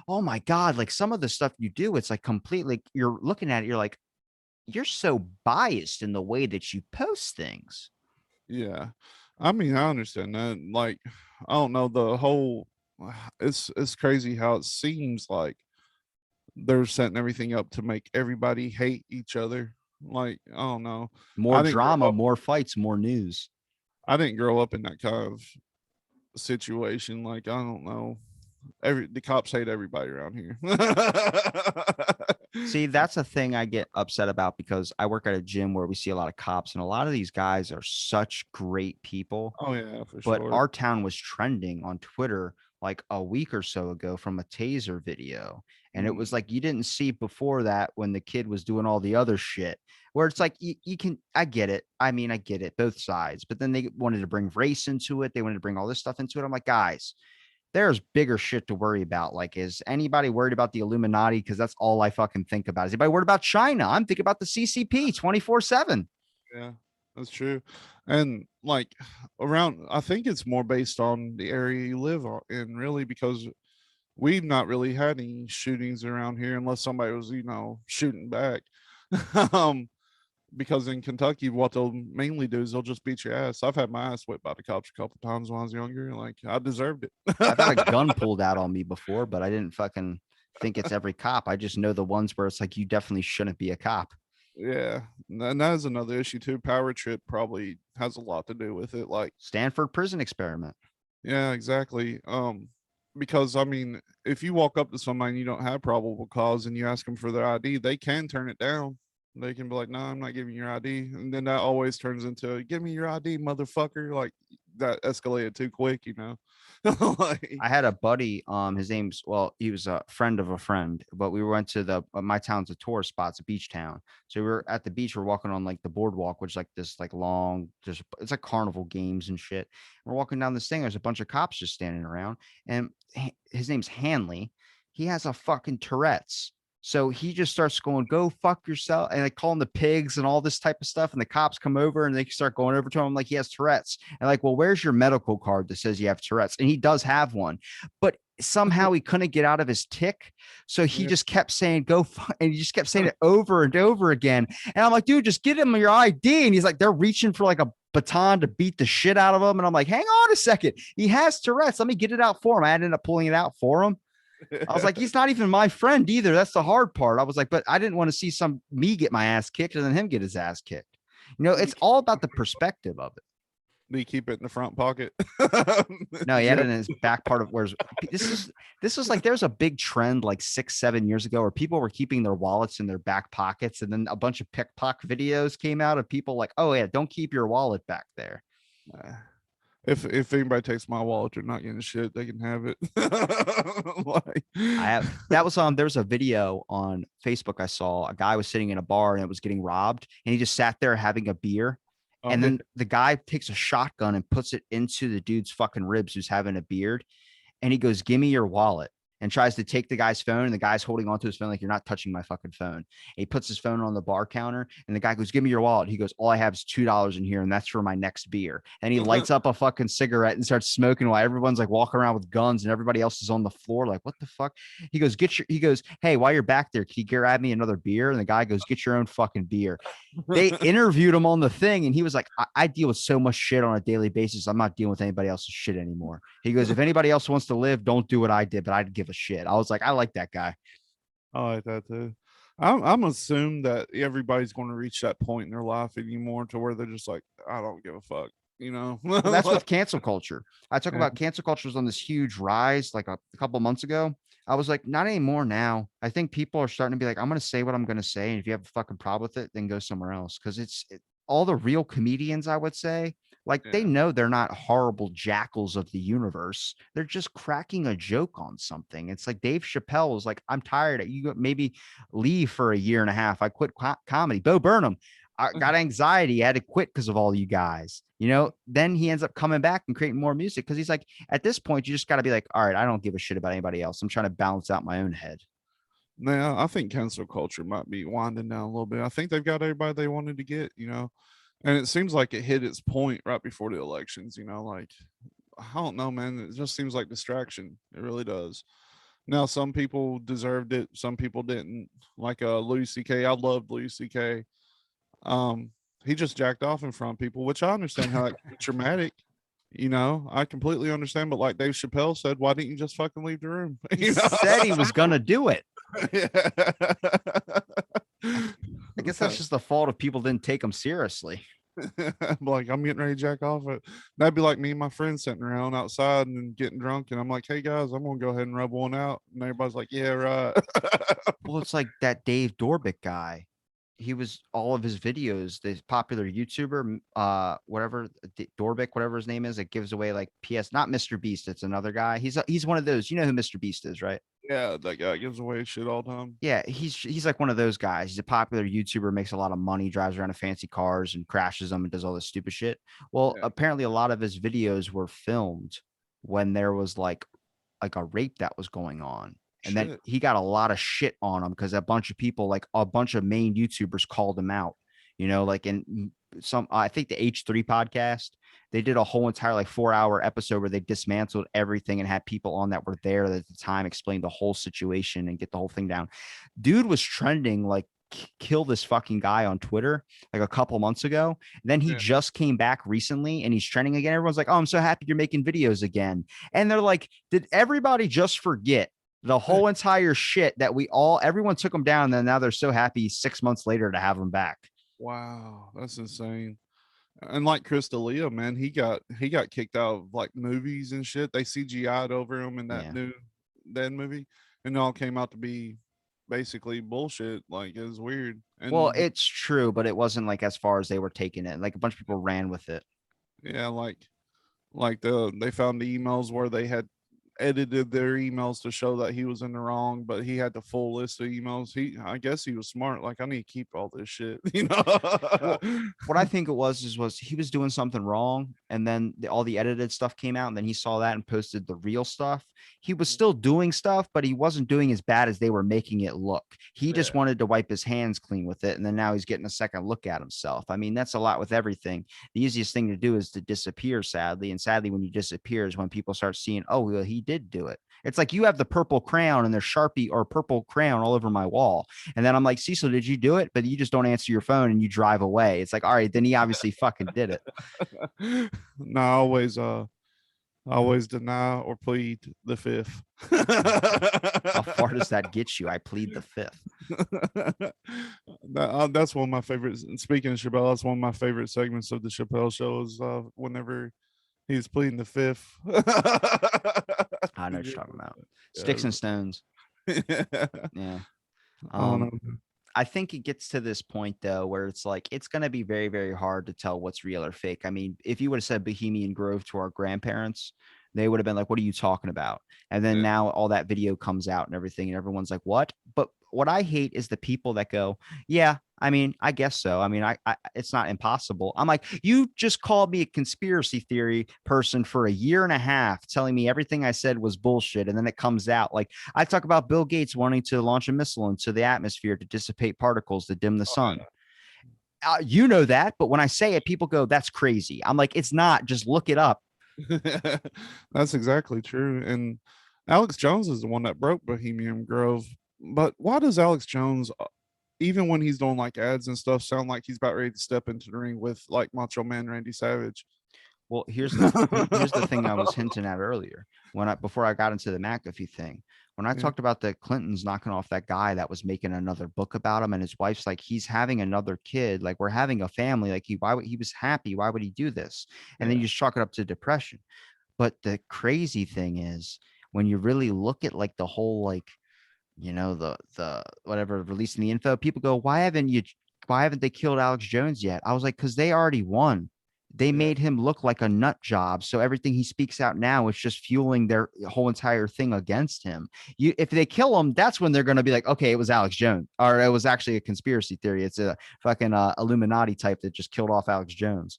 A: oh my God, like some of the stuff you do, it's like completely, you're looking at it, you're like, you're so biased in the way that you post things.
B: Yeah. I mean, I understand that. Like, I don't know, the whole it's crazy how it seems like they're setting everything up to make everybody hate each other. Like, I don't know.
A: More
B: I didn't grow
A: drama,
B: up
A: more fights, more news.
B: I didn't grow up in that kind of situation. Like, I don't know. The cops hate everybody around here.
A: See, that's a thing I get upset about because I work at a gym where we see a lot of cops, and a lot of these guys are such great people.
B: Oh yeah, for
A: But
B: sure.
A: our town was trending on Twitter like a week or so ago from a taser video. And it was like you didn't see before that when the kid was doing all the other shit, where it's like you can, I get it. I mean, I get it, both sides. But then they wanted to bring race into it. They wanted to bring all this stuff into it. I'm like, guys, there's bigger shit to worry about. Like, is anybody worried about the Illuminati? Because that's all I fucking think about. Is anybody worried about China? I'm thinking about the CCP 24/7.
B: Yeah, that's true. And like around, I think it's more based on the area you live in, really, because we've not really had any shootings around here unless somebody was, shooting back. um, because in Kentucky, what they'll mainly do is they'll just beat your ass. I've had my ass whipped by the cops a couple times when I was younger. Like I deserved it.
A: I've had a gun pulled out on me before, but I didn't fucking think it's every cop. I just know the ones where it's like you definitely shouldn't be a cop.
B: Yeah, and that is another issue too. Power trip probably has a lot to do with it. Like,
A: Stanford prison experiment.
B: yeah, exactly. Because I mean, if you walk up to somebody and you don't have probable cause and you ask them for their ID, they can turn it down. They can be like, "No, I'm not giving your ID," and then that always turns into, "Give me your ID, motherfucker!" Like, that escalated too quick, you know. Like,
A: I had a buddy, his name's well, he was a friend of a friend, but we went to the my town's a tourist spot, it's a beach town. So we were at the beach, we're walking on like the boardwalk, which is like this like long, just it's like carnival games and shit. We're walking down this thing, there's a bunch of cops just standing around, and his name's Hanley. He has a fucking Tourette's. So he just starts going, go fuck yourself. And they call him the pigs and all this type of stuff. And the cops come over and they start going over to him like he has Tourette's. And like, well, where's your medical card that says you have Tourette's? And he does have one, but somehow he couldn't get out of his tick. So he
B: yeah.
A: just kept saying, go fuck. And he just kept saying it over and over again. And I'm like, dude, just get him your ID. And he's like, they're reaching for like a baton to beat the shit out of him. And I'm like, hang on a second. He has Tourette's. Let me get it out for him. I ended up pulling it out for him. I was like, he's not even my friend either. That's the hard part. I was like, but I didn't want to see me get my ass kicked and then him get his ass kicked. You know, it's all about the perspective of it.
B: Do you keep it in the front pocket?
A: No, he had it in his back part of where's this was like there's a big trend like 6-7 years ago where people were keeping their wallets in their back pockets, and then a bunch of pickpocket videos came out of people like, oh yeah, don't keep your wallet back there.
B: If anybody takes my wallet, they're not getting shit. They can have it. Like,
A: I have that was on. There was a video on Facebook I saw. A guy was sitting in a bar and it was getting robbed, and he just sat there having a beer. And then the guy takes a shotgun and puts it into the dude's fucking ribs who's having a beard. And he goes, give me your wallet, and tries to take the guy's phone. And the guy's holding onto his phone like, you're not touching my fucking phone. And he puts his phone on the bar counter, and the guy goes, give me your wallet. He goes, all I have is $2 in here, and that's for my next beer. And he lights up a fucking cigarette and starts smoking while everyone's like walking around with guns and everybody else is on the floor like, what the fuck? He goes, he goes, hey, while you're back there, can you grab me another beer? And the guy goes, get your own fucking beer. They interviewed him on the thing, and he was like, I deal with so much shit on a daily basis. I'm not dealing with anybody else's shit anymore. He goes, if anybody else wants to live, don't do what I did, but I'd give a shit. I was like, I like that guy.
B: I like that too. I'm assuming that everybody's going to reach that point in their life anymore to where they're just like, I don't give a fuck, you know.
A: Well, that's with cancel culture. I talk about cancel culture was on this huge rise like a couple months ago. I was like, not anymore now. I think people are starting to be like, I'm going to say what I'm going to say. And if you have a fucking problem with it, then go somewhere else. Cause all the real comedians, I would say, like they know they're not horrible jackals of the universe. They're just cracking a joke on something. It's like Dave Chappelle was like, I'm tired. You maybe leave for a year and a half. I quit comedy. Bo Burnham, I got anxiety. I had to quit because of all you guys, you know. Then he ends up coming back and creating more music because he's like, at this point, you just got to be like, all right, I don't give a shit about anybody else. I'm trying to balance out my own head.
B: Now, I think cancel culture might be winding down a little bit. I think they've got everybody they wanted to get, you know, and it seems like it hit its point right before the elections, you know, like, I don't know, man. It just seems like distraction. It really does. Now, some people deserved it, some people didn't. Like Louis C.K. I loved Louis C.K. He just jacked off in front of people, which I understand how it's traumatic. You know, I completely understand. But like Dave Chappelle said, why didn't you just fucking leave the room?
A: He said he was gonna do it. I guess that's just the fault of people didn't take him seriously.
B: Like, I'm getting ready to jack off. That'd be like me and my friends sitting around outside and getting drunk, and I'm like, hey guys, I'm gonna go ahead and rub one out, and everybody's like, yeah, right.
A: Well, it's like that Dave Dorbick guy. He was all of his videos, this popular YouTuber, whatever Dorbick, whatever his name is, that gives away like not Mr. Beast. It's another guy. He's one of those. You know who Mr. Beast is, right?
B: Yeah, that guy gives away shit all the time.
A: Yeah, he's like one of those guys. He's a popular YouTuber, makes a lot of money, drives around in fancy cars and crashes them and does all this stupid shit. Well, apparently a lot of his videos were filmed when there was like a rape that was going on. And then he got a lot of shit on him because a bunch of people, like a bunch of main YouTubers, called him out, you know, like in I think the H3 podcast, they did a whole entire like 4-hour episode where they dismantled everything and had people on that were there at the time explain the whole situation and get the whole thing down. Dude was trending like kill this fucking guy on Twitter like a couple months ago. Then he just came back recently and he's trending again. Everyone's like, oh, I'm so happy you're making videos again. And they're like, did everybody just forget the whole entire shit that everyone took him down? And then now they're so happy 6 months later to have him back.
B: Wow, that's insane. And like Chris D'Elia, man, he got kicked out of like movies and shit. They CGI'd over him in that new Dead movie, and it all came out to be basically bullshit. Like, it was weird. And
A: well, it's true, but it wasn't like as far as they were taking it. Like a bunch of people ran with it.
B: Yeah, like Like they found the emails where they had edited their emails to show that he was in the wrong, but he had the full list of emails. I guess he was smart. Like, I need to keep all this shit, you know.
A: Well, what I think it was he was doing something wrong, and then all the edited stuff came out, and then he saw that and posted the real stuff. He was still doing stuff, but he wasn't doing as bad as they were making it look. He just
B: Yeah,
A: wanted to wipe his hands clean with it, and then now he's getting a second look at himself. I mean, that's a lot with everything. The easiest thing to do is to disappear, sadly, and sadly, when you disappear is when people start seeing, oh, well, he did do it. It's like you have the purple crayon and there's Sharpie or purple crayon all over my wall. And then I'm like, Cecil, did you do it? But you just don't answer your phone and you drive away. It's like, all right, then he obviously fucking did it.
B: no, I always deny or plead the fifth.
A: How far does that get you? I plead the fifth.
B: That's one of my favorites. And speaking of Chappelle, that's one of my favorite segments of the Chappelle show is whenever he's pleading the fifth.
A: I know what you're talking about. Sticks
B: Yeah.
A: and stones.
B: Yeah.
A: Yeah.
B: I don't
A: Um,
B: know.
A: I think it gets to this point though where it's like it's going to be very, very hard to tell what's real or fake. I mean, if you would have said Bohemian Grove to our grandparents, they would have been like, "What are you talking about?" And then
B: Yeah.
A: now all that video comes out and everything, and everyone's like, "What?" But what I hate is the people that go, "Yeah, I mean, I guess so. I mean, I it's not impossible." I'm like, you just called me a conspiracy theory person for a year and a half, telling me everything I said was bullshit, and then it comes out like I talk about Bill Gates wanting to launch a missile into the atmosphere to dissipate particles to dim the sun. You know that, but when I say it, people go, "That's crazy." I'm like, "It's not. Just look it up."
B: That's exactly true. And Alex Jones is the one that broke Bohemian Grove. But why does Alex Jones, even when he's doing like ads and stuff, sound like he's about ready to step into the ring with like Macho Man Randy Savage?
A: Well, here's the thing I was hinting at earlier when I before I got into the McAfee thing. When I
B: Yeah,
A: talked about the Clintons knocking off that guy that was making another book about him, and his wife's like, he's having another kid, like we're having a family, like he was happy, why would he do this? And then
B: yeah,
A: you just chalk it up to depression. But the crazy thing is when you really look at like the whole like the whatever releasing the info, people go, why haven't they killed Alex Jones yet? I was like, because they already won. They
B: yeah.
A: made him look like a nut job. So everything he speaks out now is just fueling their whole entire thing against him. If they kill him, that's when they're going to be like, okay, it was Alex Jones, or it was actually a conspiracy theory. It's a fucking Illuminati type that just killed off Alex Jones.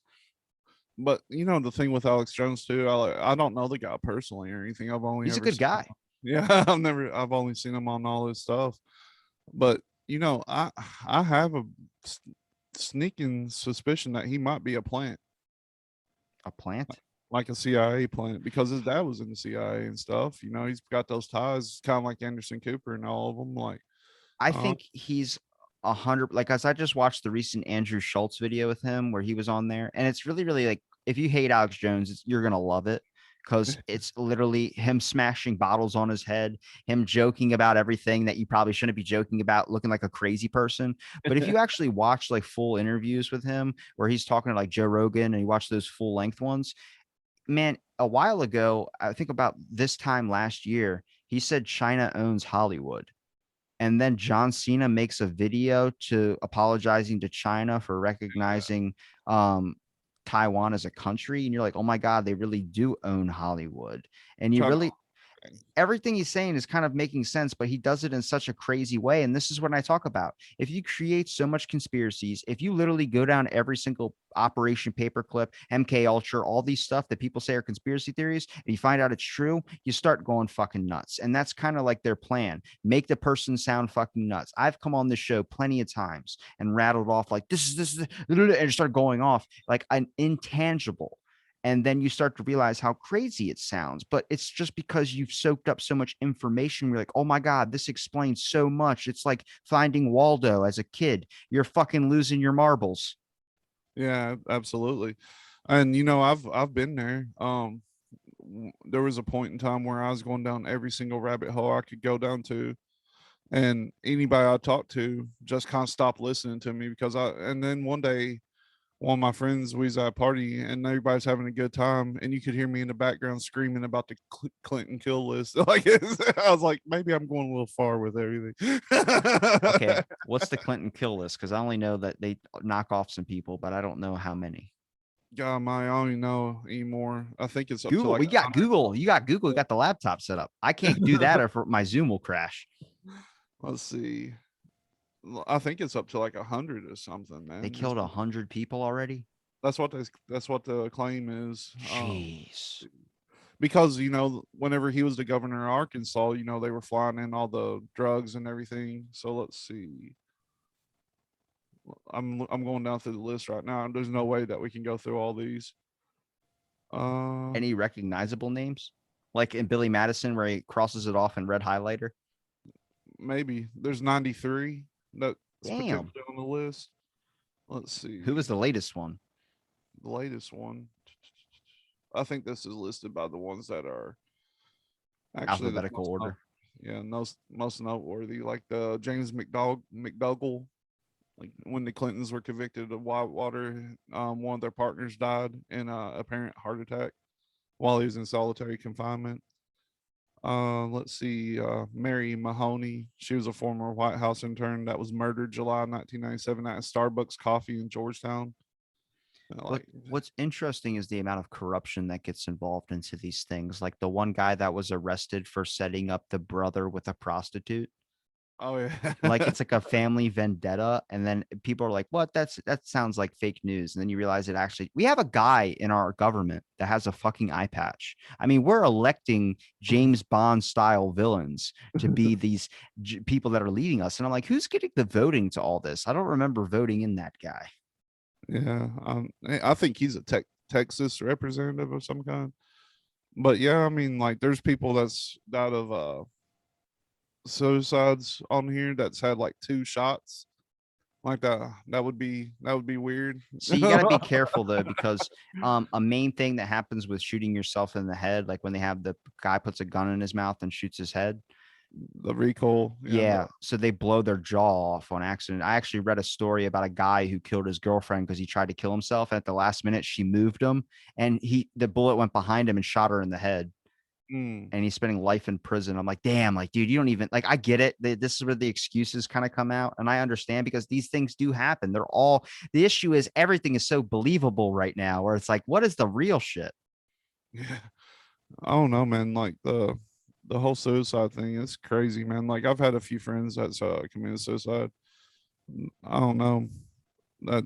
B: But you know the thing with Alex Jones too, I don't know the guy personally or anything. I've only
A: He's a
B: ever
A: good
B: seen him.
A: guy.
B: Yeah, I've only seen him on all his stuff. But you know, I have a sneaking suspicion that he might be a plant,
A: A plant.
B: like a CIA plant, because his dad was in the CIA and stuff. You know, he's got those ties, kind of like Anderson Cooper and all of them. Like,
A: I
B: uh,
A: think he's 100. Like, as I just watched the recent Andrew Schultz video with him where he was on there, and it's really, really like if you hate Alex Jones, you're gonna love it because it's literally him smashing bottles on his head, him joking about everything that you probably shouldn't be joking about, looking like a crazy person. But if you actually watch like full interviews with him where he's talking to like Joe Rogan and you watch those full length ones, man, a while ago, I think about this time last year, he said China owns Hollywood. And then John Cena makes a video to apologizing to China for recognizing um, Taiwan as a country. And you're like, oh my God, they really do own Hollywood. And you
B: kind
A: really,
B: of.
A: everything he's saying is kind of making sense, but he does it in such a crazy way. And this is what I talk about. If you create so much conspiracies, if you literally go down every single Operation Paperclip, MK Ultra, all these stuff that people say are conspiracy theories, and you find out it's true, you start going fucking nuts. And that's kind of like their plan. Make the person sound fucking nuts. I've come on this show plenty of times and rattled off like this, and start going off like an intangible, and then you start to realize how crazy it sounds, but it's just because you've soaked up so much information. You're like, oh my God, this explains so much. It's like finding Waldo as a kid. You're fucking losing your marbles.
B: Yeah, absolutely. And you know, I've been there. There was a point in time where I was going down every single rabbit hole I could go down to, and anybody I talked to just kind of stopped listening to me because I. And then one day, one of my friends, we was at a party and everybody's having a good time, and you could hear me in the background screaming about the Clinton kill list. Like, I was like, maybe I'm going a little far with everything.
A: Okay, what's the Clinton kill list? Because I only know that they knock off some people, but I don't know how many.
B: God, I don't even know anymore. I think it's up to
A: Google.
B: like
A: We got Google. You got Google. You got the laptop set up. I can't do that if my Zoom will crash.
B: let's see. I think it's up to like 100 or something,
A: They
B: man.
A: killed 100 people already.
B: That's what the claim is.
A: Jeez.
B: Because whenever he was the governor of Arkansas, they were flying in all the drugs and everything. So let's see. I'm going down through the list right now. There's no way that we can go through all these. Uh,
A: Any recognizable names? Like in Billy Madison, where he crosses it off in red highlighter.
B: Maybe there's 93 that's
A: Damn.
B: potentially on the list. Let's
A: Who was
B: see
A: the latest one?
B: the latest one. I think this is listed by the ones that are actually the
A: Alphabetical order.
B: most noteworthy, like the James McDougall. Like when the Clintons were convicted of Whitewater, one of their partners died in a apparent heart attack while he was in solitary confinement. Let's see, Mary Mahoney. She was a former White House intern that was murdered July 1997 at a Starbucks coffee in Georgetown.
A: What's interesting is the amount of corruption that gets involved into these things. Like the one guy that was arrested for setting up the brother with a prostitute.
B: Oh yeah.
A: Like it's like a family vendetta, and then people are like, what, that sounds like fake news, and then you realize it actually, we have a guy in our government that has a fucking eye patch. I mean, we're electing James Bond style villains to be these people that are leading us, and I'm like, who's getting the voting to all this? I don't remember voting in that guy.
B: Yeah, I think he's a Texas representative of some kind. But yeah, I mean, like, there's people that's died of suicides on here that's had like 2 shots. Like that would be weird.
A: So you got to be careful though, because a main thing that happens with shooting yourself in the head, like when they have the guy puts a gun in his mouth and shoots his head.
B: The recoil, yeah.
A: Yeah, so they blow their jaw off on accident. I actually read a story about a guy who killed his girlfriend because he tried to kill himself. And at the last minute, she moved him, and the bullet went behind him and shot her in the head.
B: Mm.
A: And he's spending life in prison. I'm like, damn, like, dude, you don't even like. I get it. This is where the excuses kind of come out, and I understand because these things do happen. They're all. The issue is everything is so believable right now, where it's like, what is the real shit?
B: Yeah, I don't know, man. Like the whole suicide thing is crazy, man. Like I've had a few friends that's committed suicide. I don't know that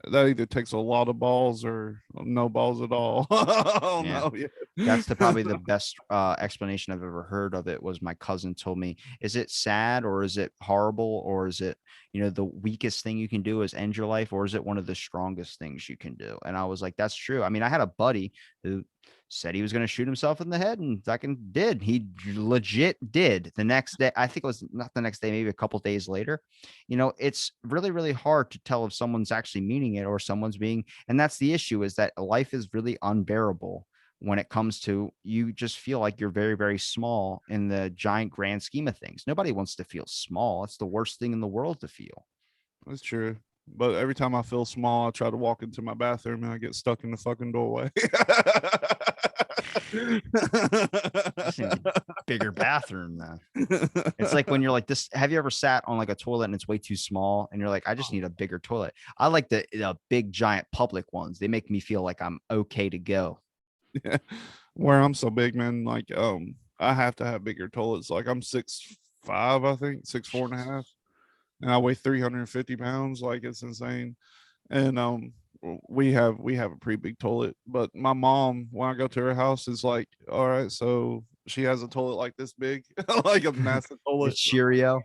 B: that either takes a lot of balls or no balls at all. I don't
A: Yeah.
B: know. Yeah.
A: That's probably the best explanation I've ever heard of it. Was my cousin told me, is it sad or is it horrible, or is it, the weakest thing you can do is end your life, or is it one of the strongest things you can do? And I was like, that's true. I mean, I had a buddy who said he was going to shoot himself in the head, and fucking did. He legit did. The next day, I think it was not the next day, maybe a couple days later. It's really, really hard to tell if someone's actually meaning it or someone's being, and that's the issue, is that life is really unbearable when it comes to, you just feel like you're very, very small in the giant grand scheme of things. Nobody wants to feel small. It's the worst thing in the world to feel.
B: That's true. But every time I feel small, I try to walk into my bathroom and I get stuck in the fucking doorway.
A: Just need a bigger bathroom now. It's like when you're like this. Have you ever sat on like a toilet and it's way too small, and you're like, I just need a bigger toilet. I like the big giant public ones. They make me feel like I'm okay to go.
B: Yeah. Where I'm so big, man, like I have to have bigger toilets. Like I'm 6'5", I think, 6'4.5", and I weigh 350 pounds. Like it's insane. And we have a pretty big toilet. But my mom, when I go to her house, is like, all right, so she has a toilet like this big, like a massive toilet.
A: It's Cheerio.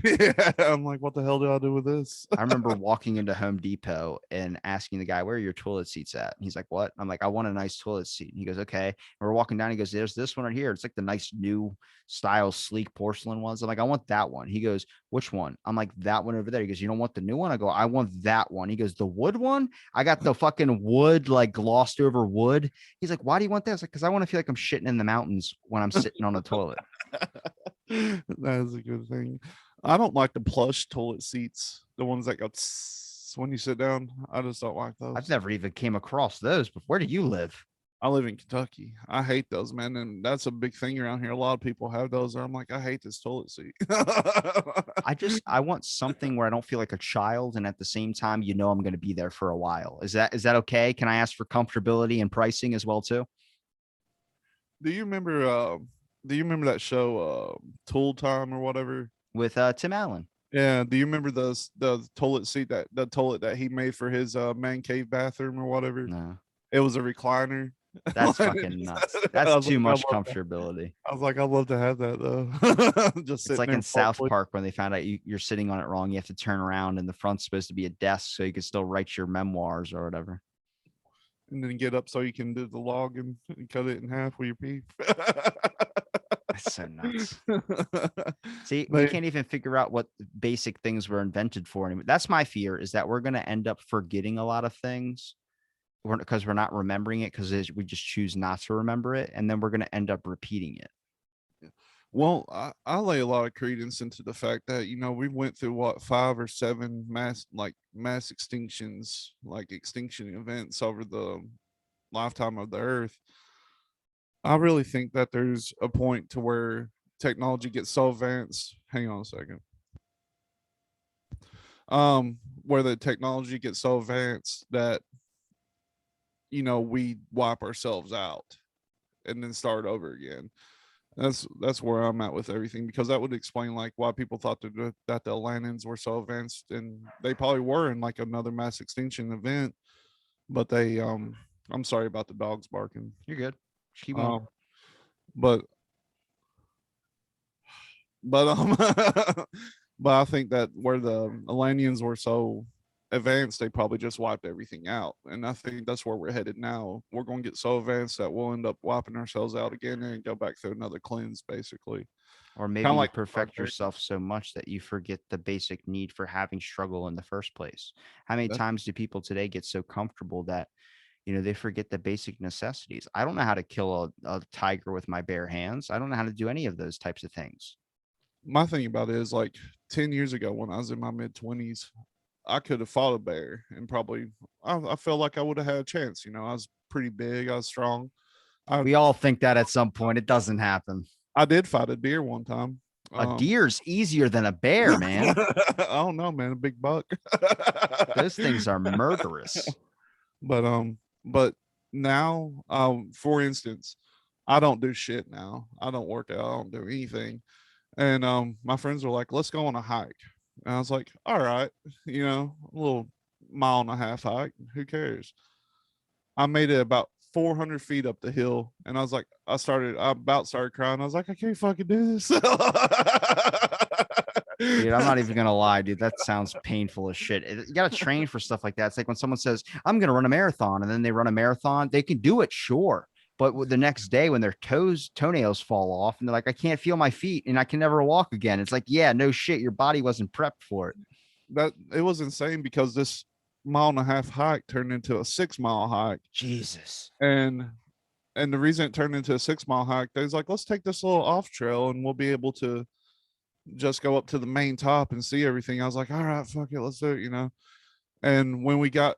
B: Yeah, I'm like, what the hell do I do with this?
A: I remember walking into Home Depot and asking the guy, where are your toilet seats at? And he's like, what? I'm like, I want a nice toilet seat. And he goes, okay. And we're walking down. He goes, there's this one right here. It's like the nice new style, sleek porcelain ones. I'm like, I want that one. He goes, which one? I'm like, that one over there. He goes, you don't want the new one? I go, I want that one. He goes, the wood one? I got the fucking wood, like glossed over wood. He's like, why do you want that? I was like, because I want to feel like I'm shitting in the mountains when I'm sitting on the toilet.
B: That is a good thing. I don't like the plush toilet seats, the ones that go when you sit down. I just don't like those.
A: I've never even came across those, but where do you live?
B: I live in Kentucky. I hate those, man, and that's a big thing around here. A lot of people have those. I'm like, I hate this toilet seat.
A: I want something where I don't feel like a child, and at the same time, I'm going to be there for a while. Is that okay? Can I ask for comfortability and pricing as well too?
B: do you remember? Do you remember that show, Tool Time or whatever?
A: With Tim Allen.
B: Yeah. Do you remember the toilet seat that the toilet that he made for his man cave bathroom or whatever?
A: No,
B: It was a recliner.
A: that's fucking nuts.
B: I
A: That's
B: was
A: too
B: like, I
A: much
B: love that.
A: comfortability.
B: I was like, I'd love to have that though. Just
A: It's
B: sitting
A: like
B: there.
A: in South Park when they found out you're sitting on it wrong. You have to turn around, and the front's supposed to be a desk so you can still write your memoirs or whatever.
B: And then get up so you can do the log and cut it in half with your pee.
A: That's so nuts. See, we
B: But
A: can't even figure out what basic things were invented for anymore. That's my fear, is that we're going to end up forgetting a lot of things because we're not remembering it because we just choose not to remember it. And then we're going to end up repeating it.
B: well, I lay a lot of credence into the fact that we went through what 5 or 7 mass extinctions, like extinction events over the lifetime of the Earth. I really think that there's a point to where technology gets so advanced. Hang on a second. Where the technology gets so advanced that we wipe ourselves out and then start over again. That's where I'm at with everything, because that would explain like why people thought that the Atlanteans were so advanced, and they probably were in like another mass extinction event, but they I'm sorry about the dogs barking.
A: You're good. Just keep going.
B: Um, but but but I think that where the Atlanteans were so advanced, they probably just wiped everything out. And I think that's where we're headed now. We're going to get so advanced that we'll end up wiping ourselves out again and go back through another cleanse, basically.
A: Or
B: Kind
A: maybe
B: of
A: you
B: like
A: perfect yourself so much that you forget the basic need for having struggle in the first place. How many
B: that.
A: times do people today get so comfortable that they forget the basic necessities? I don't know how to kill a tiger with my bare hands. I don't know how to do any of those types of things.
B: My thing about it is like 10 years ago when I was in my mid 20s, I could have fought a bear and probably, I felt like I would have had a chance. I was pretty big, I was strong. I,
A: We all think that at some point. It doesn't happen.
B: I did fight a deer one time.
A: A deer's easier than a bear, man.
B: I don't know, man, a big buck.
A: Those things are murderous.
B: but but now, for instance, I don't do shit now. I don't work out, I don't do anything. And my friends were like, let's go on a hike. And I was like, all right, a little 1.5 mile hike, who cares? I made it about 400 feet up the hill, and I was like, I about started crying. I was like, I can't fucking do this.
A: Dude, I'm not even gonna lie, dude. That sounds painful as shit. You gotta train for stuff like that. It's like when someone says, "I'm gonna run a marathon," and then they run a marathon. They can do it, sure, but the next day when their toenails fall off, and they're like, "I can't feel my feet, and I can never walk again." It's like, yeah, no shit. Your body wasn't prepped for it.
B: That it was insane, because this 1.5 mile hike turned into a 6 mile hike.
A: Jesus.
B: And the reason it turned into a 6 mile hike, they was like, let's take this little off trail and we'll be able to just go up to the main top and see everything. I was like, all right, fuck it, let's do it. And when we got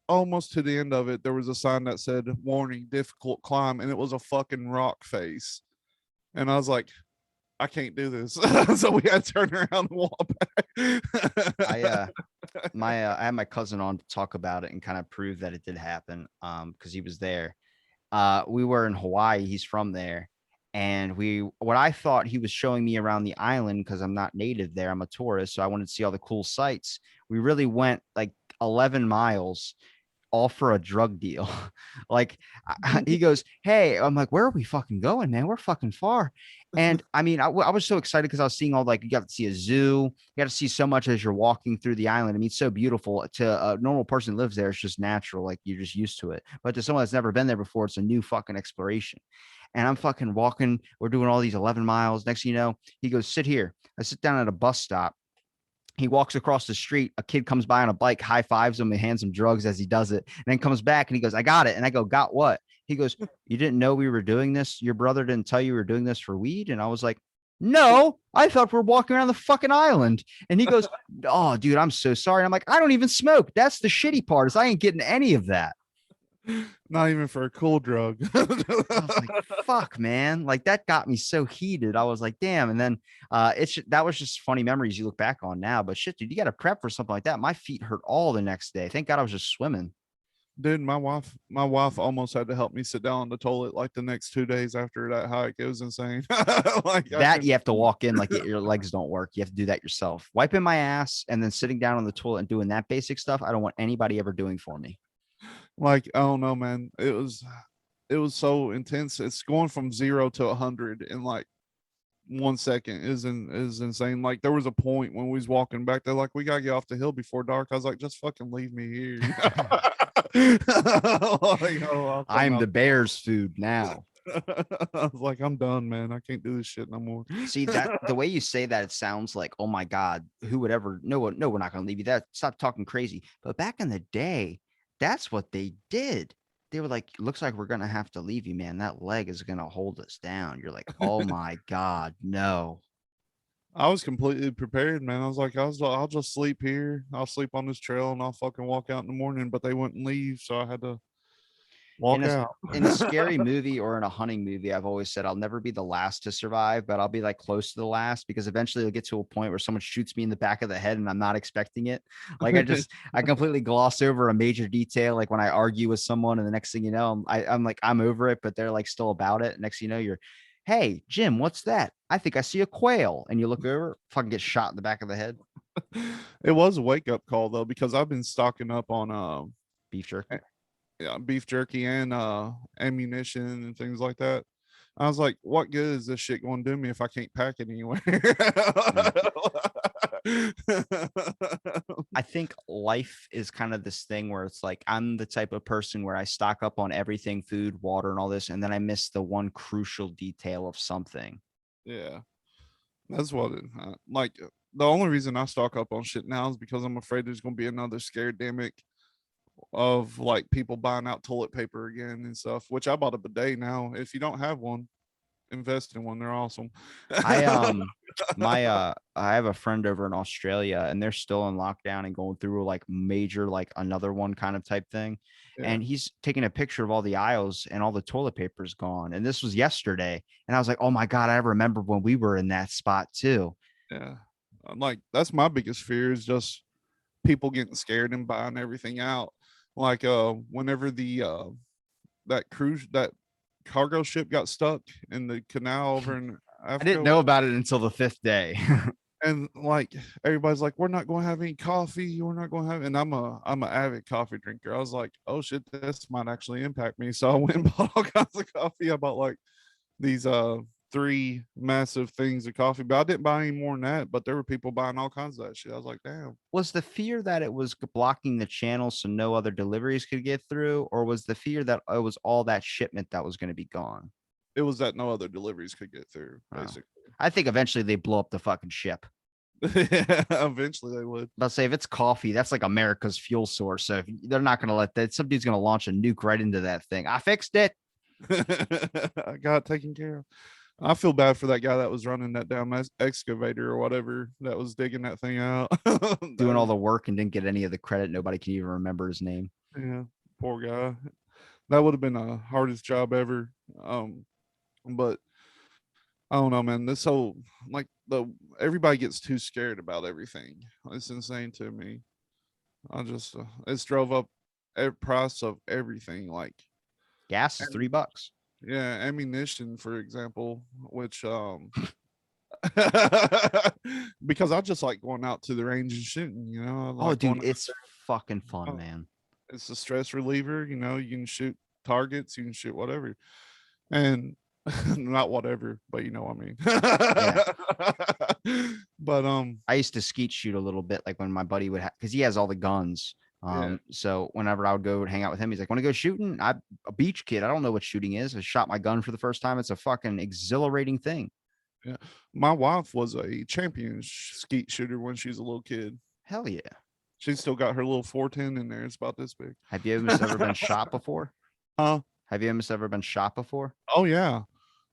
B: almost to the end of it, there was a sign that said, warning, difficult climb, and it was a fucking rock face. And I was like, I can't do this. So we had to turn around and walk back.
A: I had my cousin on to talk about it and kind of prove that it did happen. Because he was there. We were in Hawaii. He's from there. And what I thought, he was showing me around the island because I'm not native there. I'm a tourist. So I wanted to see all the cool sights. We really went like 11 miles, all for a drug deal. Like he goes, "Hey," I'm like, "Where are we fucking going, man? We're fucking far." And I mean, I was so excited because I was seeing all, like, you got to see a zoo, you got to see so much as you're walking through the island. I mean, it's so beautiful. To a normal person who lives there, it's just natural, like you're just used to it. But to someone that's never been there before, it's a new fucking exploration. And I'm fucking walking. We're doing all these 11 miles. Next thing you know, he goes, "Sit here." I sit down at a bus stop. He walks across the street. A kid comes by on a bike, high fives him, and hands him drugs as he does it. And then comes back and he goes, "I got it." And I go, "Got what?" He goes, "You didn't know we were doing this? Your brother didn't tell you we were doing this for weed?" And I was like, "No, I thought we are walking around the fucking island." And he goes, "Oh, dude, I'm so sorry." And I'm like, "I don't even smoke. That's the shitty part, is I ain't getting any of that."
B: Not even for a cool drug.
A: I was like, fuck, man. Like that got me so heated. I was like, damn. And then that was just funny memories you look back on now. But shit, dude, you got to prep for something like that. My feet hurt all the next day. Thank God I was just swimming.
B: Dude, my wife almost had to help me sit down on the toilet like the next 2 days after that hike. It was insane. Like I
A: That
B: couldn't.
A: you have to walk in like your legs don't work. You have to do that yourself. Wiping my ass and then sitting down on the toilet and doing that basic stuff. I don't want anybody ever doing for me.
B: Like I don't know, man. It was so intense. It's going from 0 to 100 in like 1 second is insane. Like there was a point when we was walking back, they're like, we gotta get off the hill before dark. I was like, just fucking leave me here. Like, oh,
A: I'm the bear's food now.
B: I was like, I'm done, man. I can't do this shit no more.
A: See that the way you say that, it sounds like, oh my God, who would ever? No one, no, we're not going to leave you. That stop talking crazy. But back in the day, that's what they did. They were like, looks like we're going to have to leave you, man. That leg is going to hold us down. You're like, oh my God, no.
B: I was completely prepared, man. I was like, I'll just sleep here. I'll sleep on this trail and I'll fucking walk out in the morning. But they wouldn't leave, so I had to
A: in
B: walk
A: a
B: out.
A: in a scary movie or in a hunting movie, I've always said I'll never be the last to survive, but I'll be like close to the last because eventually it'll get to a point where someone shoots me in the back of the head and I'm not expecting it. Like I completely gloss over a major detail, like when I argue with someone, and the next thing you know, I'm like I'm over it, but they're like still about it. Next thing you know, you're, hey Jim, what's that? I think I see a quail, and you look over, fucking get shot in the back of the head.
B: It was a wake up call though, because I've been stocking up on
A: Beef jerky.
B: yeah, beef jerky and ammunition and things like that. I was like, what good is this shit going to do me if I can't pack it anywhere?
A: Yeah. I think life is kind of this thing where it's like I'm the type of person where I stock up on everything, food, water, and all this, and then I miss the one crucial detail of something.
B: Yeah, that's what it like. The only reason I stock up on shit now is because I'm afraid there's going to be another scaredemic of like people buying out toilet paper again and stuff, which I bought a bidet now. If you don't have one, invest in one. They're awesome.
A: I my I have a friend over in Australia and they're still in lockdown and going through like major like another one kind of type thing.
B: Yeah,
A: And he's taking a picture of all the aisles and all the toilet paper is gone. And this was yesterday. And I was like, oh my God, I remember when we were in that spot too.
B: yeah. Like that's my biggest fear is just people getting scared and buying everything out. Like whenever the that cargo ship got stuck in the canal over in
A: I didn't
B: Africa,
A: know about it until the fifth day.
B: and like everybody's like, we're not going to have any coffee, we're not going to have, and I'm an avid coffee drinker. I was like, oh shit, this might actually impact me. So I went and bought all kinds of coffee. I bought like these three massive things of coffee, but I didn't buy any more than that. But there were people buying all kinds of that shit. I was like, damn.
A: Was the fear that it was blocking the channel so no other deliveries could get through, or was the fear that it was all that shipment that was going to be gone?
B: It was that no other deliveries could get through,
A: Oh.
B: basically.
A: I think eventually they blow up the fucking ship.
B: Eventually they would.
A: But say if it's coffee, that's like America's fuel source. So if they're not going to let that, some dude's going to launch a nuke right into that thing. I fixed it.
B: I got it taken care of. I feel bad for that guy that was running that damn excavator or whatever that was digging that thing out.
A: Doing all the work and didn't get any of the credit. Nobody can even remember his name.
B: Yeah, poor guy. That would have been the hardest job ever. But I don't know, man. This whole like the everybody gets too scared about everything. It's insane to me. I just it's drove up every price of everything. Like
A: Gas is $3.
B: yeah, ammunition, for example, which because I just like going out to the range and shooting, you know. I
A: Oh,
B: like going
A: dude,
B: out
A: it's
B: there.
A: fucking fun,
B: Oh,
A: man.
B: it's a stress reliever, you know, you can shoot targets, you can shoot whatever. And not whatever, but you know what
A: Yeah.
B: I mean. But
A: I used to skeet shoot a little bit, like when my buddy would have, because he has all the guns.
B: yeah.
A: So whenever I would go and hang out with him, he's like, "Want to go shooting?" I'm a beach kid. I don't know what shooting is. I shot my gun for the first time. It's a fucking exhilarating thing.
B: Yeah. My wife was a champion skeet shooter when she was a little kid.
A: Hell yeah.
B: She's still got her little 410 in there. It's about this big.
A: Have you almost ever been shot before?
B: Huh?
A: Have you almost ever been shot before?
B: Oh yeah.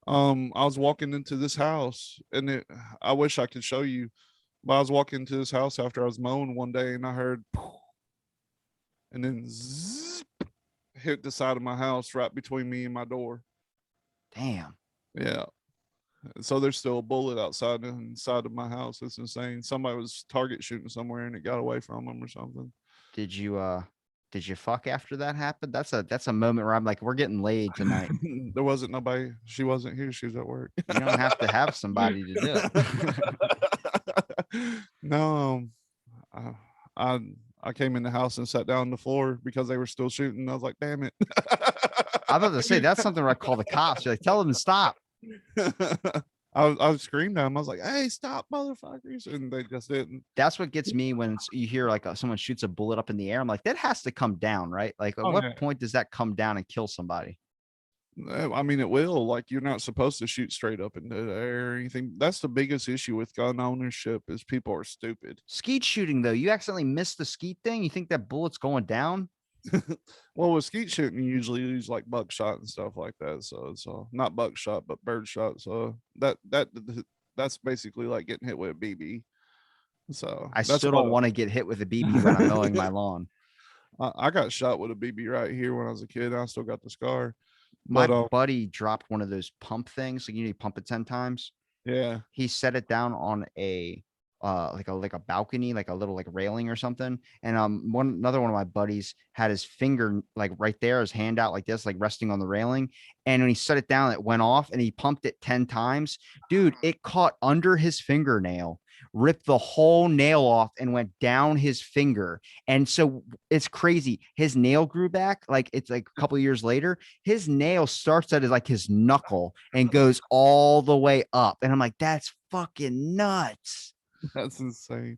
B: I was walking into this house and I wish I could show you, but I was walking into this house after I was mowing one day and I heard and then zzz, hit the side of my house right between me and my door.
A: Damn.
B: Yeah. So there's still a bullet outside inside of my house. It's insane. Somebody was target shooting somewhere and it got away from them or something.
A: Did you fuck after that happened? That's a moment where I'm like, we're getting laid tonight.
B: There wasn't nobody. She wasn't here. She was at work.
A: You don't have to have somebody to do it.
B: No, I, I I came in the house and sat down on the floor because they were still shooting. I was like, damn it.
A: I'm about to say that's something where I call the cops. You're like, tell them to stop.
B: I screamed at them. I was like, hey, stop, motherfuckers. And they just didn't.
A: That's what gets me when you hear like someone shoots a bullet up in the air. I'm like, that has to come down, right? Like, at what point does that come down and kill somebody?
B: I mean, it will. Like, you're not supposed to shoot straight up into the air or anything. That's the biggest issue with gun ownership is people are stupid.
A: Skeet shooting, though, you accidentally missed the skeet thing. You think that bullet's going down?
B: Well, with skeet shooting, you usually use like buckshot and stuff like that. So it's not buckshot, but birdshot. So that's basically like getting hit with a BB. So
A: I
B: that's
A: still don't want to get hit with a BB when I'm mowing my lawn.
B: I got shot with a BB right here when I was a kid. I still got the scar.
A: My
B: But
A: buddy dropped one of those pump things. Like, you need to pump it 10 times.
B: yeah,
A: He set it down on a like a balcony, like a little like railing or something. And another one of my buddies had his finger like right there, his hand out like this, like resting on the railing. And when he set it down, it went off and he pumped it 10 times. Dude, it caught under his fingernail, ripped the whole nail off and went down his finger. And so it's crazy. His nail grew back. Like, it's like a couple of years later, his nail starts at his knuckle and goes all the way up. And I'm like, that's fucking nuts.
B: that's insane.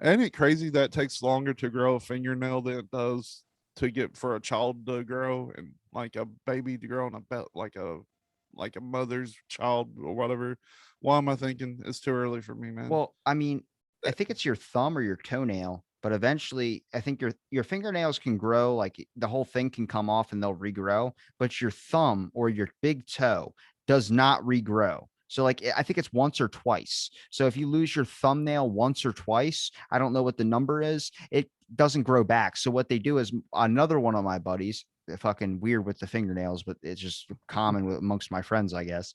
B: Ain't it crazy that takes longer to grow a fingernail than it does to get for a child to grow and like a baby to grow on a belt like a mother's child or whatever. Why am I thinking it's too early for me, man?
A: Well, I mean, I think it's your thumb or your toenail, but eventually I think your fingernails can grow, like the whole thing can come off and they'll regrow, but your thumb or your big toe does not regrow. So like I think it's once or twice. So if you lose your thumbnail once or twice, I don't know what the number is, it doesn't grow back. So what they do is, another one of my buddies, fucking weird with the fingernails, but it's just common amongst my friends, I guess.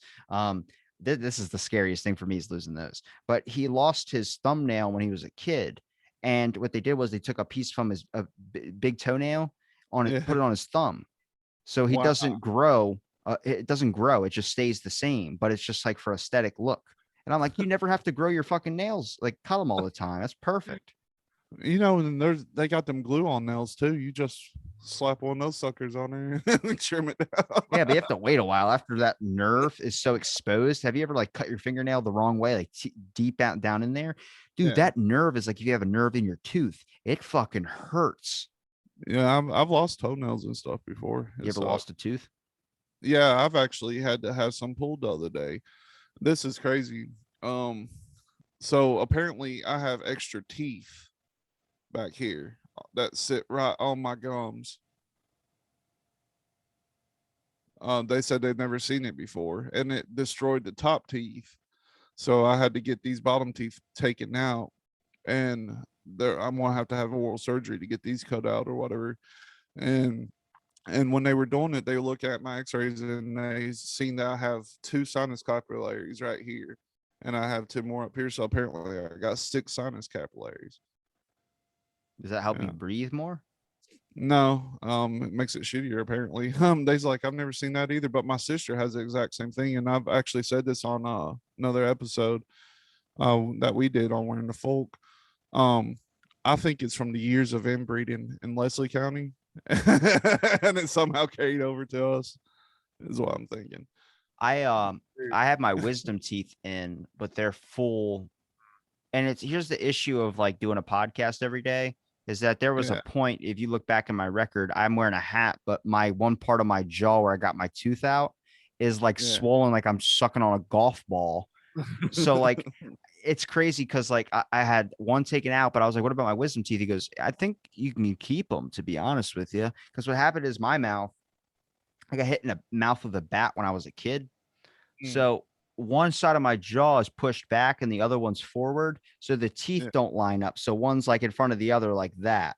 A: This is the scariest thing for me, is losing those. But he lost his thumbnail when he was a kid, and what they did was they took a piece from his big toenail on it,
B: Yeah.
A: put it on his thumb, so he
B: Wow.
A: doesn't grow. It doesn't grow. It just stays the same, but it's just like for aesthetic look. And I'm like, you never have to grow your fucking nails, like cut them all the time. That's perfect.
B: And they got them glue on nails too. You just slap one of those suckers on there and trim it down.
A: Yeah, but you have to wait a while after that nerve is so exposed. Have you ever like cut your fingernail the wrong way, like deep out down in there? Dude,
B: Yeah.
A: that nerve is like if you have a nerve in your tooth, it fucking hurts.
B: Yeah, I've lost toenails and stuff before.
A: You ever lost a tooth?
B: Yeah, I've actually had to have some pulled the other day. This is crazy. So apparently I have extra teeth back here that sit right on my gums. They said they'd never seen it before, and it destroyed the top teeth. So I had to get these bottom teeth taken out, and I'm gonna have to have oral surgery to get these cut out or whatever. And when they were doing it, they look at my X-rays and they seen that I have 2 sinus capillaries right here, and I have 2 more up here. So apparently, I got 6 sinus capillaries.
A: Does that help
B: Yeah.
A: you breathe more?
B: No, it makes it shittier apparently. They's like, I've never seen that either, but my sister has the exact same thing, and I've actually said this on another episode that we did on Wearing the Folk. I think it's from the years of inbreeding in Leslie County, and it somehow carried over to us. Is what I'm thinking.
A: I have my wisdom teeth in, but they're full. And here's the issue of like doing a podcast every day, is that there was a point, if you look back in my record, I'm wearing a hat, but my one part of my jaw where I got my tooth out is like swollen, like I'm sucking on a golf ball. So like, it's crazy because like I had one taken out, but I was like, what about my wisdom teeth? He goes, I think you can keep them, to be honest with you. Because what happened is my mouth, I got hit in the mouth with a bat when I was a kid. So one side of my jaw is pushed back and the other one's forward. So the teeth don't line up. So one's like in front of the other like that.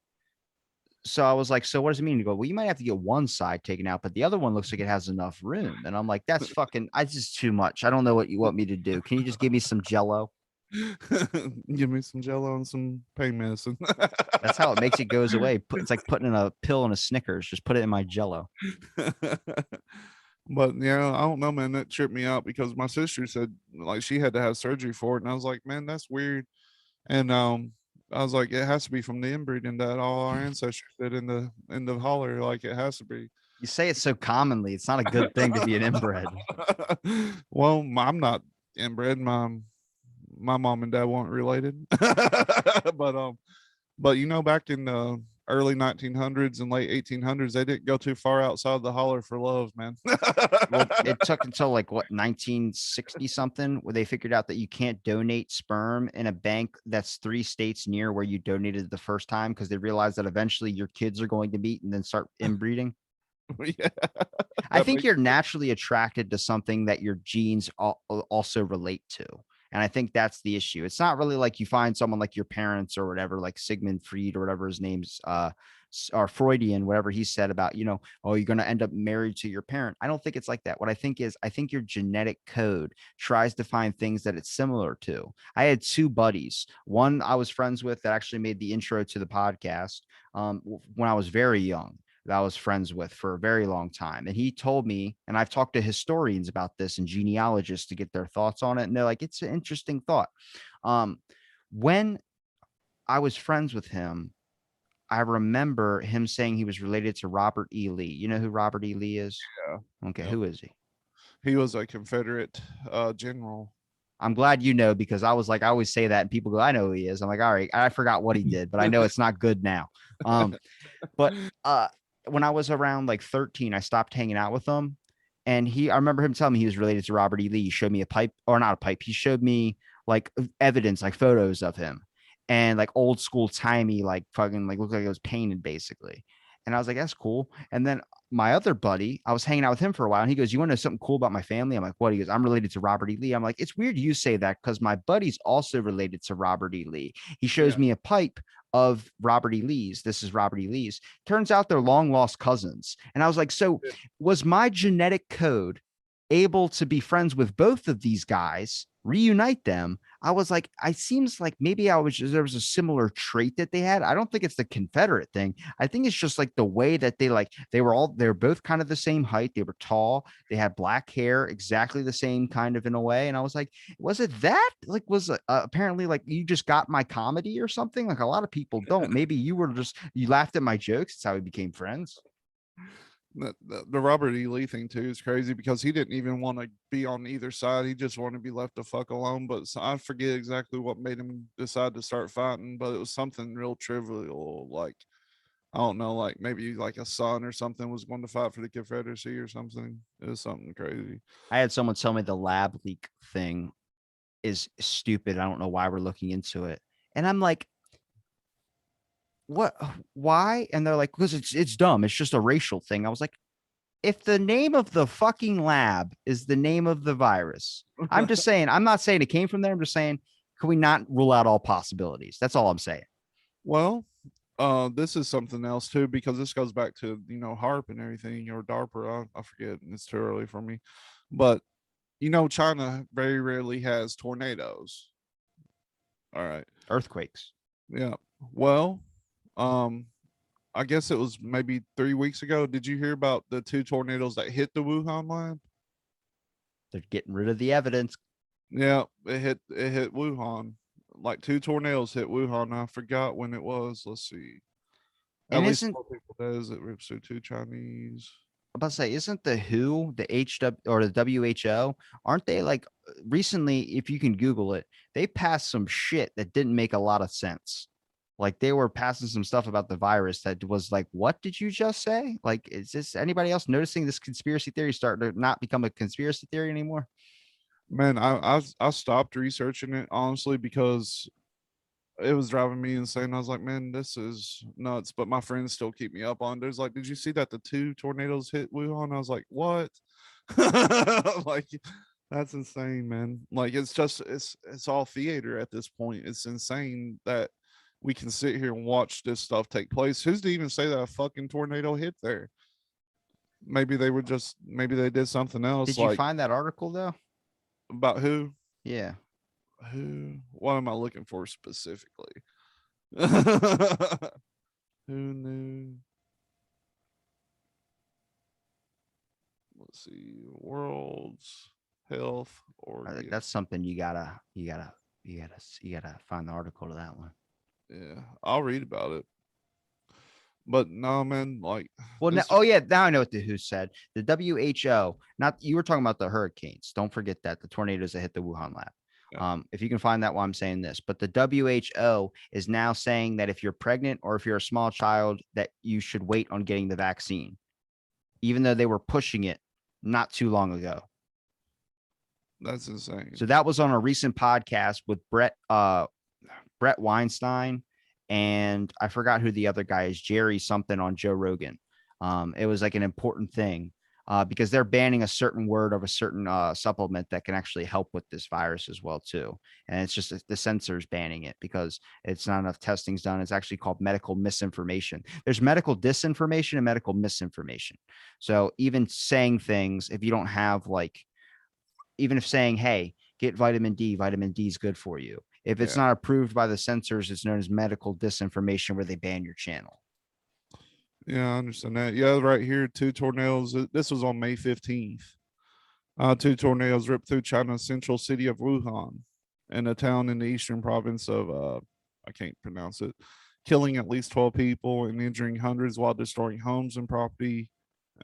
A: So I was like, so what does it mean? You go, well, you might have to get one side taken out, but the other one looks like it has enough room. And I'm like, that's fucking, I just too much. I don't know what you want me to do. Can you just give me some jello?
B: Give me some Jello and some pain medicine.
A: That's how it makes it goes away. It's like putting in a pill in a Snickers. Just put it in my jello.
B: But yeah, I don't know, man. That tripped me out because my sister said like she had to have surgery for it, and I was like, man, that's weird. And I was like, it has to be from the inbreeding that all our ancestors did in the holler. Like it has to be.
A: You say it so commonly. It's not a good thing to be an inbred.
B: Well, I'm not inbred. My mom and dad weren't related. But you know, back in the early 1900s and late 1800s, they didn't go too far outside the holler for love, man.
A: Well, it took until like what 1960 something where they figured out that you can't donate sperm in a bank that's 3 states near where you donated the first time because they realized that eventually your kids are going to meet and then start inbreeding.
B: Yeah,
A: I
B: that
A: think
B: makes
A: you're naturally attracted to something that your genes also relate to. And I think that's the issue. It's not really like you find someone like your parents or whatever, like Sigmund Freud or whatever his name's, or Freudian, whatever he said about, oh, you're going to end up married to your parent. I don't think it's like that. What I think is, I think your genetic code tries to find things that it's similar to. I had two buddies. One I was friends with that actually made the intro to the podcast when I was very young that I was friends with for a very long time. And he told me, and I've talked to historians about this and genealogists to get their thoughts on it. And they're like, it's an interesting thought. Um, when I was friends with him, I remember him saying he was related to Robert E. Lee. You know who Robert E. Lee is?
B: yeah.
A: Okay,
B: Yep.
A: who is he?
B: He was a Confederate general.
A: I'm glad you know because I was like, I always say that and people go, I know who he is. I'm like, all right, I forgot what he did, but I know it's not good now. Um, but when I was around like 13, I stopped hanging out with him. And I remember him telling me he was related to Robert E. Lee. He showed me a pipe, or not a pipe. He showed me like evidence, like photos of him and like old school timey, like fucking like looked like it was painted basically. And I was like, that's cool. And then my other buddy, I was hanging out with him for a while, and he goes, "You want to know something cool about my family?" I'm like, "What?" He goes, "I'm related to Robert E. Lee." I'm like, "It's weird you say that because my buddy's also related to Robert E. Lee." He shows
B: Yeah.
A: me a pipe of Robert E. Lee's. This is Robert E. Lee's. Turns out they're long lost cousins. And I was like, so was my genetic code able to be friends with both of these guys, reunite them? I was like, it seems like maybe there was a similar trait that they had. I don't think it's the Confederate thing. I think it's just like the way that they're both kind of the same height. They were tall. They had black hair, exactly the same kind of in a way. And I was like, was it that? Like, was apparently like you just got my comedy or something? Like a lot of people don't. Maybe you laughed at my jokes. It's how we became friends.
B: The Robert E. Lee thing too is crazy because he didn't even want to be on either side. He just wanted to be left the fuck alone. But I forget exactly what made him decide to start fighting, but it was something real trivial, like I don't know, like maybe like a son or something was going to fight for the Confederacy or something. It was something crazy.
A: I had someone tell me the lab leak thing is stupid. I don't know why we're looking into it. And I'm like, what? Why? And they're like, because it's dumb. It's just a racial thing. I was like, if the name of the fucking lab is the name of the virus, I'm just saying, I'm not saying it came from there. I'm just saying, can we not rule out all possibilities? That's all I'm saying.
B: Well, this is something else too because this goes back to HARP and everything or DARPA. I forget. It's too early for me, but China very rarely has tornadoes. All right.
A: Earthquakes.
B: Yeah. Well, um, I guess it was maybe 3 weeks ago. Did you hear about the two tornadoes that hit the Wuhan lab?
A: They're getting rid of the evidence.
B: Yeah, it hit Wuhan. Like two tornadoes hit Wuhan. I forgot when it was. Let's see. At
A: And
B: least
A: isn't,
B: four people dead. It rips through two Chinese.
A: I'm about to say, isn't the WHO, the HW or the WHO, aren't they like recently, if you can Google it, they passed some shit that didn't make a lot of sense. Like they were passing some stuff about the virus that was like, what did you just say? Like, is this anybody else noticing this conspiracy theory starting to not become a conspiracy theory anymore?
B: Man, I stopped researching it honestly because it was driving me insane. I was like, man, this is nuts. But my friends still keep me up on. There's like, did you see that the two tornadoes hit Wuhan? I was like, what? Like, that's insane, man. Like, it's just it's all theater at this point. It's insane that we can sit here and watch this stuff take place. Who's to even say that a fucking tornado hit there? Maybe they were just, maybe they did something else.
A: Did you
B: Like,
A: find that article though?
B: about who?
A: Yeah.
B: What am I looking for specifically? Who knew? Let's see. World's Health
A: I think
B: Organ.
A: that's something you gotta find the article to that one.
B: Yeah, I'll read about it. But no, man, like
A: Well,
B: this.
A: oh yeah, now I know what the WHO said. The WHO, not you were talking about the hurricanes. Don't forget that the tornadoes that hit the Wuhan lab.
B: Yeah,
A: If you can find that while I'm saying this, but the WHO is now saying that if you're pregnant or if you're a small child, that you should wait on getting the vaccine, even though they were pushing it not too long ago.
B: that's insane.
A: So that was on a recent podcast with Brett Weinstein, and I forgot who the other guy is, Jerry something on Joe Rogan. It was like an important thing because they're banning a certain word of a certain supplement that can actually help with this virus as well too. And it's just the censors banning it because it's not enough testing's done. It's actually called medical misinformation. There's medical disinformation and medical misinformation. So even saying things, if you don't have like, even if saying, hey, get vitamin D is good for you. If it's
B: Yeah,
A: not approved by the censors, it's known as medical disinformation where they ban your channel.
B: yeah, I understand that. Yeah, right here, two tornadoes. This was on May 15th. Two tornadoes ripped through China's central city of Wuhan and a town in the eastern province of I can't pronounce it, killing at least 12 people and injuring hundreds while destroying homes and property.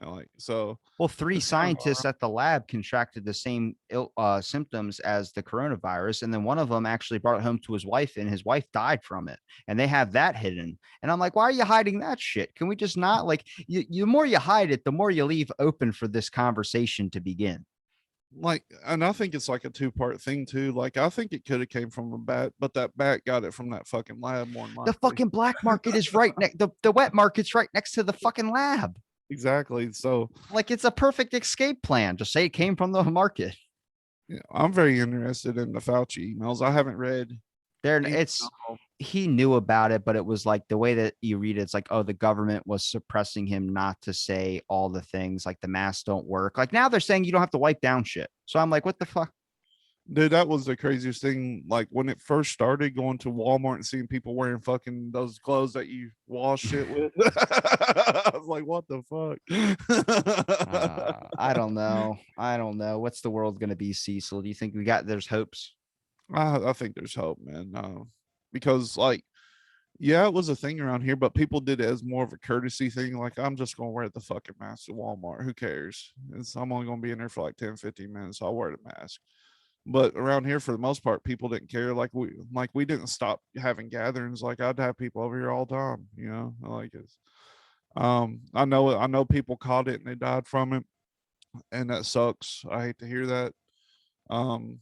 B: Like so,
A: Well, three
B: it's kind
A: scientists at the lab contracted the same symptoms as the coronavirus. And then one of them actually brought it home to his wife, and his wife died from it. And they have that hidden. And I'm like, why are you hiding that shit? Can we just not like the more you hide it, the more you leave open for this conversation to begin?
B: like, and I think it's like a two-part thing too. Like, I think it could have came from a bat, but that bat got it from that fucking lab more than
A: The
B: likely.
A: fucking black market is right next, the wet market's right next to the fucking lab.
B: Exactly. So,
A: Like it's a perfect escape plan. Just say it came from the market.
B: yeah, I'm very interested in the Fauci emails. I haven't read
A: There,
B: any.
A: it's he knew about it, but it was like the way that you read it, it's like, oh, the government was suppressing him not to say all the things like the masks don't work. Like now they're saying you don't have to wipe down shit. So I'm like, what the fuck?
B: Dude, that was the craziest thing. Like when it first started, going to Walmart and seeing people wearing fucking those clothes that you wash shit with. I was like, what the fuck?
A: I don't know. I don't know. What's the world going to be, Cecil? Do you think there's hopes?
B: I think there's hope, man. Because like, yeah, it was a thing around here, but people did it as more of a courtesy thing. Like, I'm just gonna wear the fucking mask at Walmart. Who cares? I'm only gonna be in there for like 10, 15 minutes. So I'll wear the mask. But around here, for the most part, people didn't care. Like we didn't stop having gatherings. Like I'd have people over here all the time. You know, like it's. I know people caught it and they died from it, and that sucks. I hate to hear that. Um,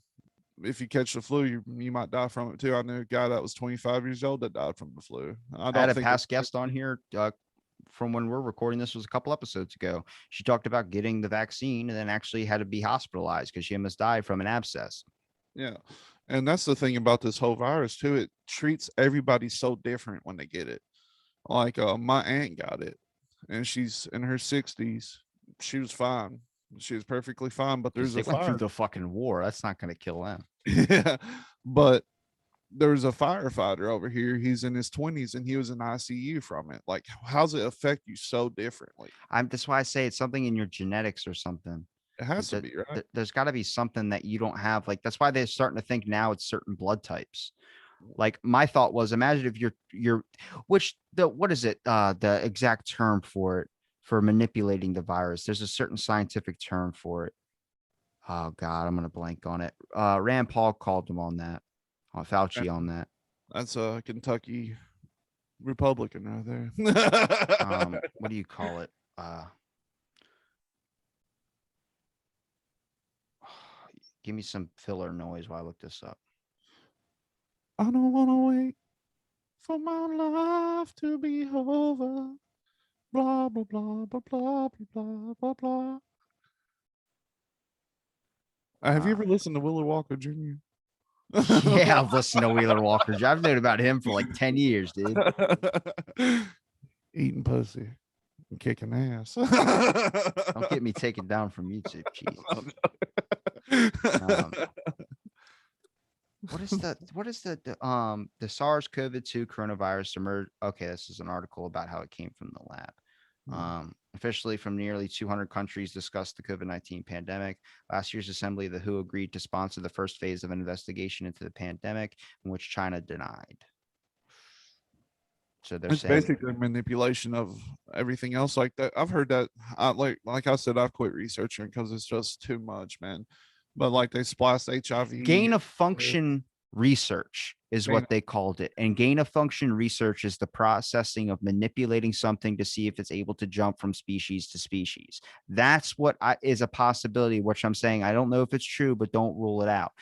B: if you catch the flu, you might die from it too. I knew a guy that was 25 years old that died from the flu. I
A: I had
B: don't
A: a
B: think it.
A: past guest on here from when we're recording this was a couple episodes ago. She talked about getting the vaccine and then actually had to be hospitalized because she almost died from an abscess.
B: Yeah, and that's the thing about this whole virus too. It treats everybody so different when they get it. Like my aunt got it, and she's in her 60s. She was fine. She was perfectly fine. But
A: Because
B: there's
A: they
B: a
A: went through
B: fire.
A: the fucking war. That's not going to kill them.
B: Yeah, but there's a firefighter over here. He's in his 20s and he was in ICU from it. Like, how's it affect you so differently?
A: That's why I say it's something in your genetics or something.
B: It has
A: Like
B: to be, right?
A: there's got to be something that you don't have. Like that's why they're starting to think now it's certain blood types. Like my thought was, imagine if which the what is it? The exact term for it for manipulating the virus. There's a certain scientific term for it. Oh God, I'm gonna blank on it. Rand Paul called him on that, on Fauci on that.
B: That's a Kentucky Republican right there.
A: What do you call it? Give me some filler noise while I look this up.
B: I don't want to wait for my life to be over. Blah, blah, blah, blah, blah, blah, blah, blah. Have you
A: Uh,
B: ever listened to Willie Walker Jr.?
A: Yeah, I've listened to Wheeler Walker. I've known about him for like 10 years, dude.
B: Eating pussy and kicking ass.
A: Don't get me taken down from YouTube. Jesus. Um, what is the SARS-CoV-2 coronavirus emerged? Okay, this is an article about how it came from the lab. Officially from nearly 200 countries discussed the COVID-19 pandemic. Last year's assembly of the WHO agreed to sponsor the first phase of an investigation into the pandemic, in which China denied. So they're
B: It's
A: saying,
B: basically manipulation of everything else like that. I've heard that. Like I said, I've quit researching because it's just too much, man. But like they spliced HIV.
A: gain of function research is
B: Gain
A: what they called it. And gain of function research is the processing of manipulating something to see if it's able to jump from species to species. That's what is a possibility, which I'm saying I don't know if it's true, but don't rule it out.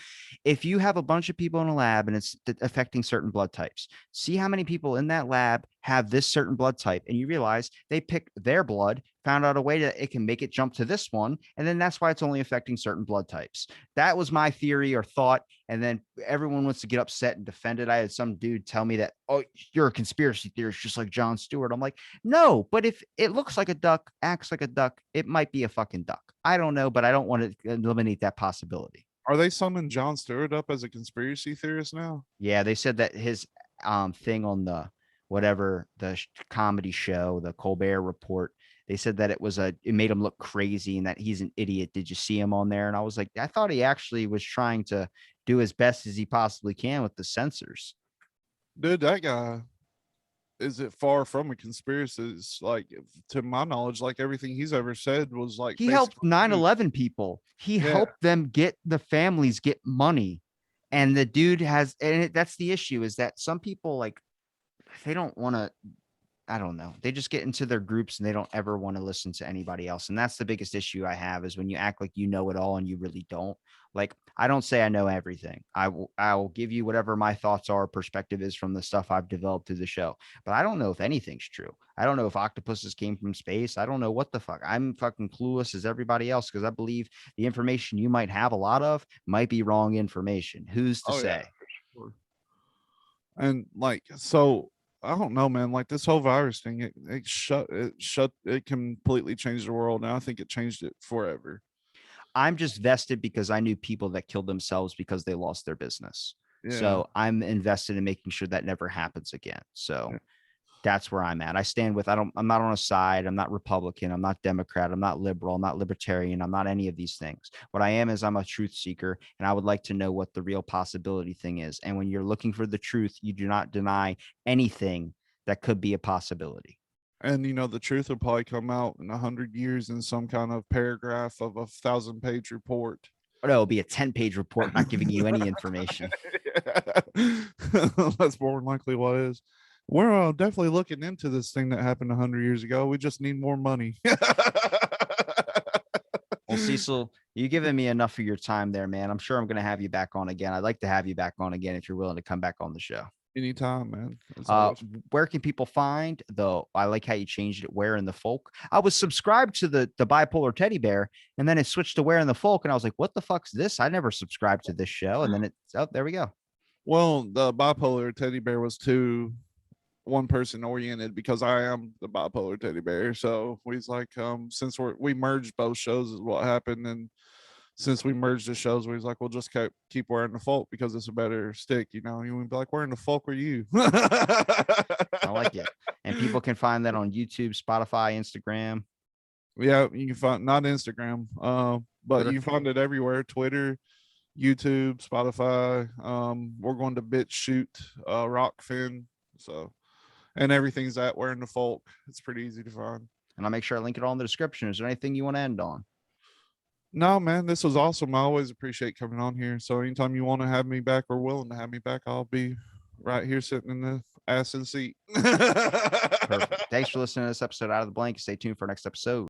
A: If you have a bunch of people in a lab and it's affecting certain blood types, see how many people in that lab have this certain blood type, and you realize they picked their blood, found out a way that it can make it jump to this one, and then that's why it's only affecting certain blood types. That was my theory or thought, and then everyone wants to get upset and defend it. I had some dude tell me that, oh, you're a conspiracy theorist just like Jon Stewart. I'm like, no, but if it looks like a duck, acts like a duck, it might be a fucking duck. I don't know, but I don't want to eliminate that possibility.
B: Are they summing Jon Stewart up as a conspiracy theorist now?
A: Yeah, they said that his thing on the whatever the comedy show, the Colbert Report, they said that it made him look crazy and that he's an idiot. Did you see him on there? And I was like, I thought he actually was trying to do as best as he possibly can with the censors.
B: Dude, that guy is it far from a conspiracy. It's like, to my knowledge, like everything he's ever said was like
A: He
B: based
A: helped
B: on truth.
A: 9/11 people. He
B: Yeah.
A: helped them get the families get money. And the dude has, and that's the issue, is that some people, like, they don't want to, I don't know. They just get into their groups and they don't ever want to listen to anybody else. And that's the biggest issue I have, is when you act like you know it all and you really don't. Like, I don't say I know everything. I will give you whatever my thoughts are, perspective is from the stuff I've developed through the show. But I don't know if anything's true. I don't know if octopuses came from space. I don't know what the fuck. I'm fucking clueless as everybody else, because I believe the information you might have a lot of might be wrong information. Who's to
B: Oh yeah,
A: say?
B: for sure. And like, so I don't know, man. Like this whole virus thing, it completely changed the world. And I think it changed it forever.
A: I'm just vested because I knew people that killed themselves because they lost their business.
B: Yeah.
A: So I'm invested in making sure that never happens again. So
B: Yeah.
A: that's where I'm at. I stand with, I'm not on a side. I'm not Republican. I'm not Democrat. I'm not liberal. I'm not libertarian. I'm not any of these things. What I am is I'm a truth seeker, and I would like to know what the real possibility thing is. And when you're looking for the truth, you do not deny anything that could be a possibility.
B: And you know, the truth will probably come out in 100 years in some kind of paragraph of a 1,000-page report.
A: Or it'll be a 10-page report not giving you any information.
B: That's more than likely what it is. We're definitely looking into this thing that happened 100 years ago. We just need more money.
A: Well, Cecil, you given me enough of your time there, man. I'm sure I'm going to have you back on again. I'd like to have you back on again if you're willing to come back on the show.
B: Anytime, man.
A: Where can people find I like how you changed it, Where in the Folk? I was subscribed to the bipolar teddy bear, and then it switched to Where in the Folk, and I was like, what the fuck's this? I never subscribed to this show. And then there we go.
B: Well, the bipolar teddy bear was too one person oriented because I am the bipolar teddy bear. So we's like, since we merged both shows is what happened. And since we merged the shows, we was like, we'll just keep wearing the folk because it's a better stick, you know. You would be like, where in the folk were you?
A: I like it. And people can find that on YouTube, Spotify, Instagram.
B: Yeah, you can find, not Instagram, but
A: Twitter.
B: you can find it everywhere: Twitter, YouTube, Spotify. We're going to BitChute, Rockfin, so, and everything's at Where in the Folk. It's pretty easy to find.
A: And I'll make sure I link it all in the description. Is there anything you want to end on?
B: No, man, this was awesome. I always appreciate coming on here. So anytime you want to have me back or willing to have me back, I'll be right here sitting in the ass in the seat.
A: Perfect. Thanks for listening to this episode Out of the Blank. Stay tuned for our next episode.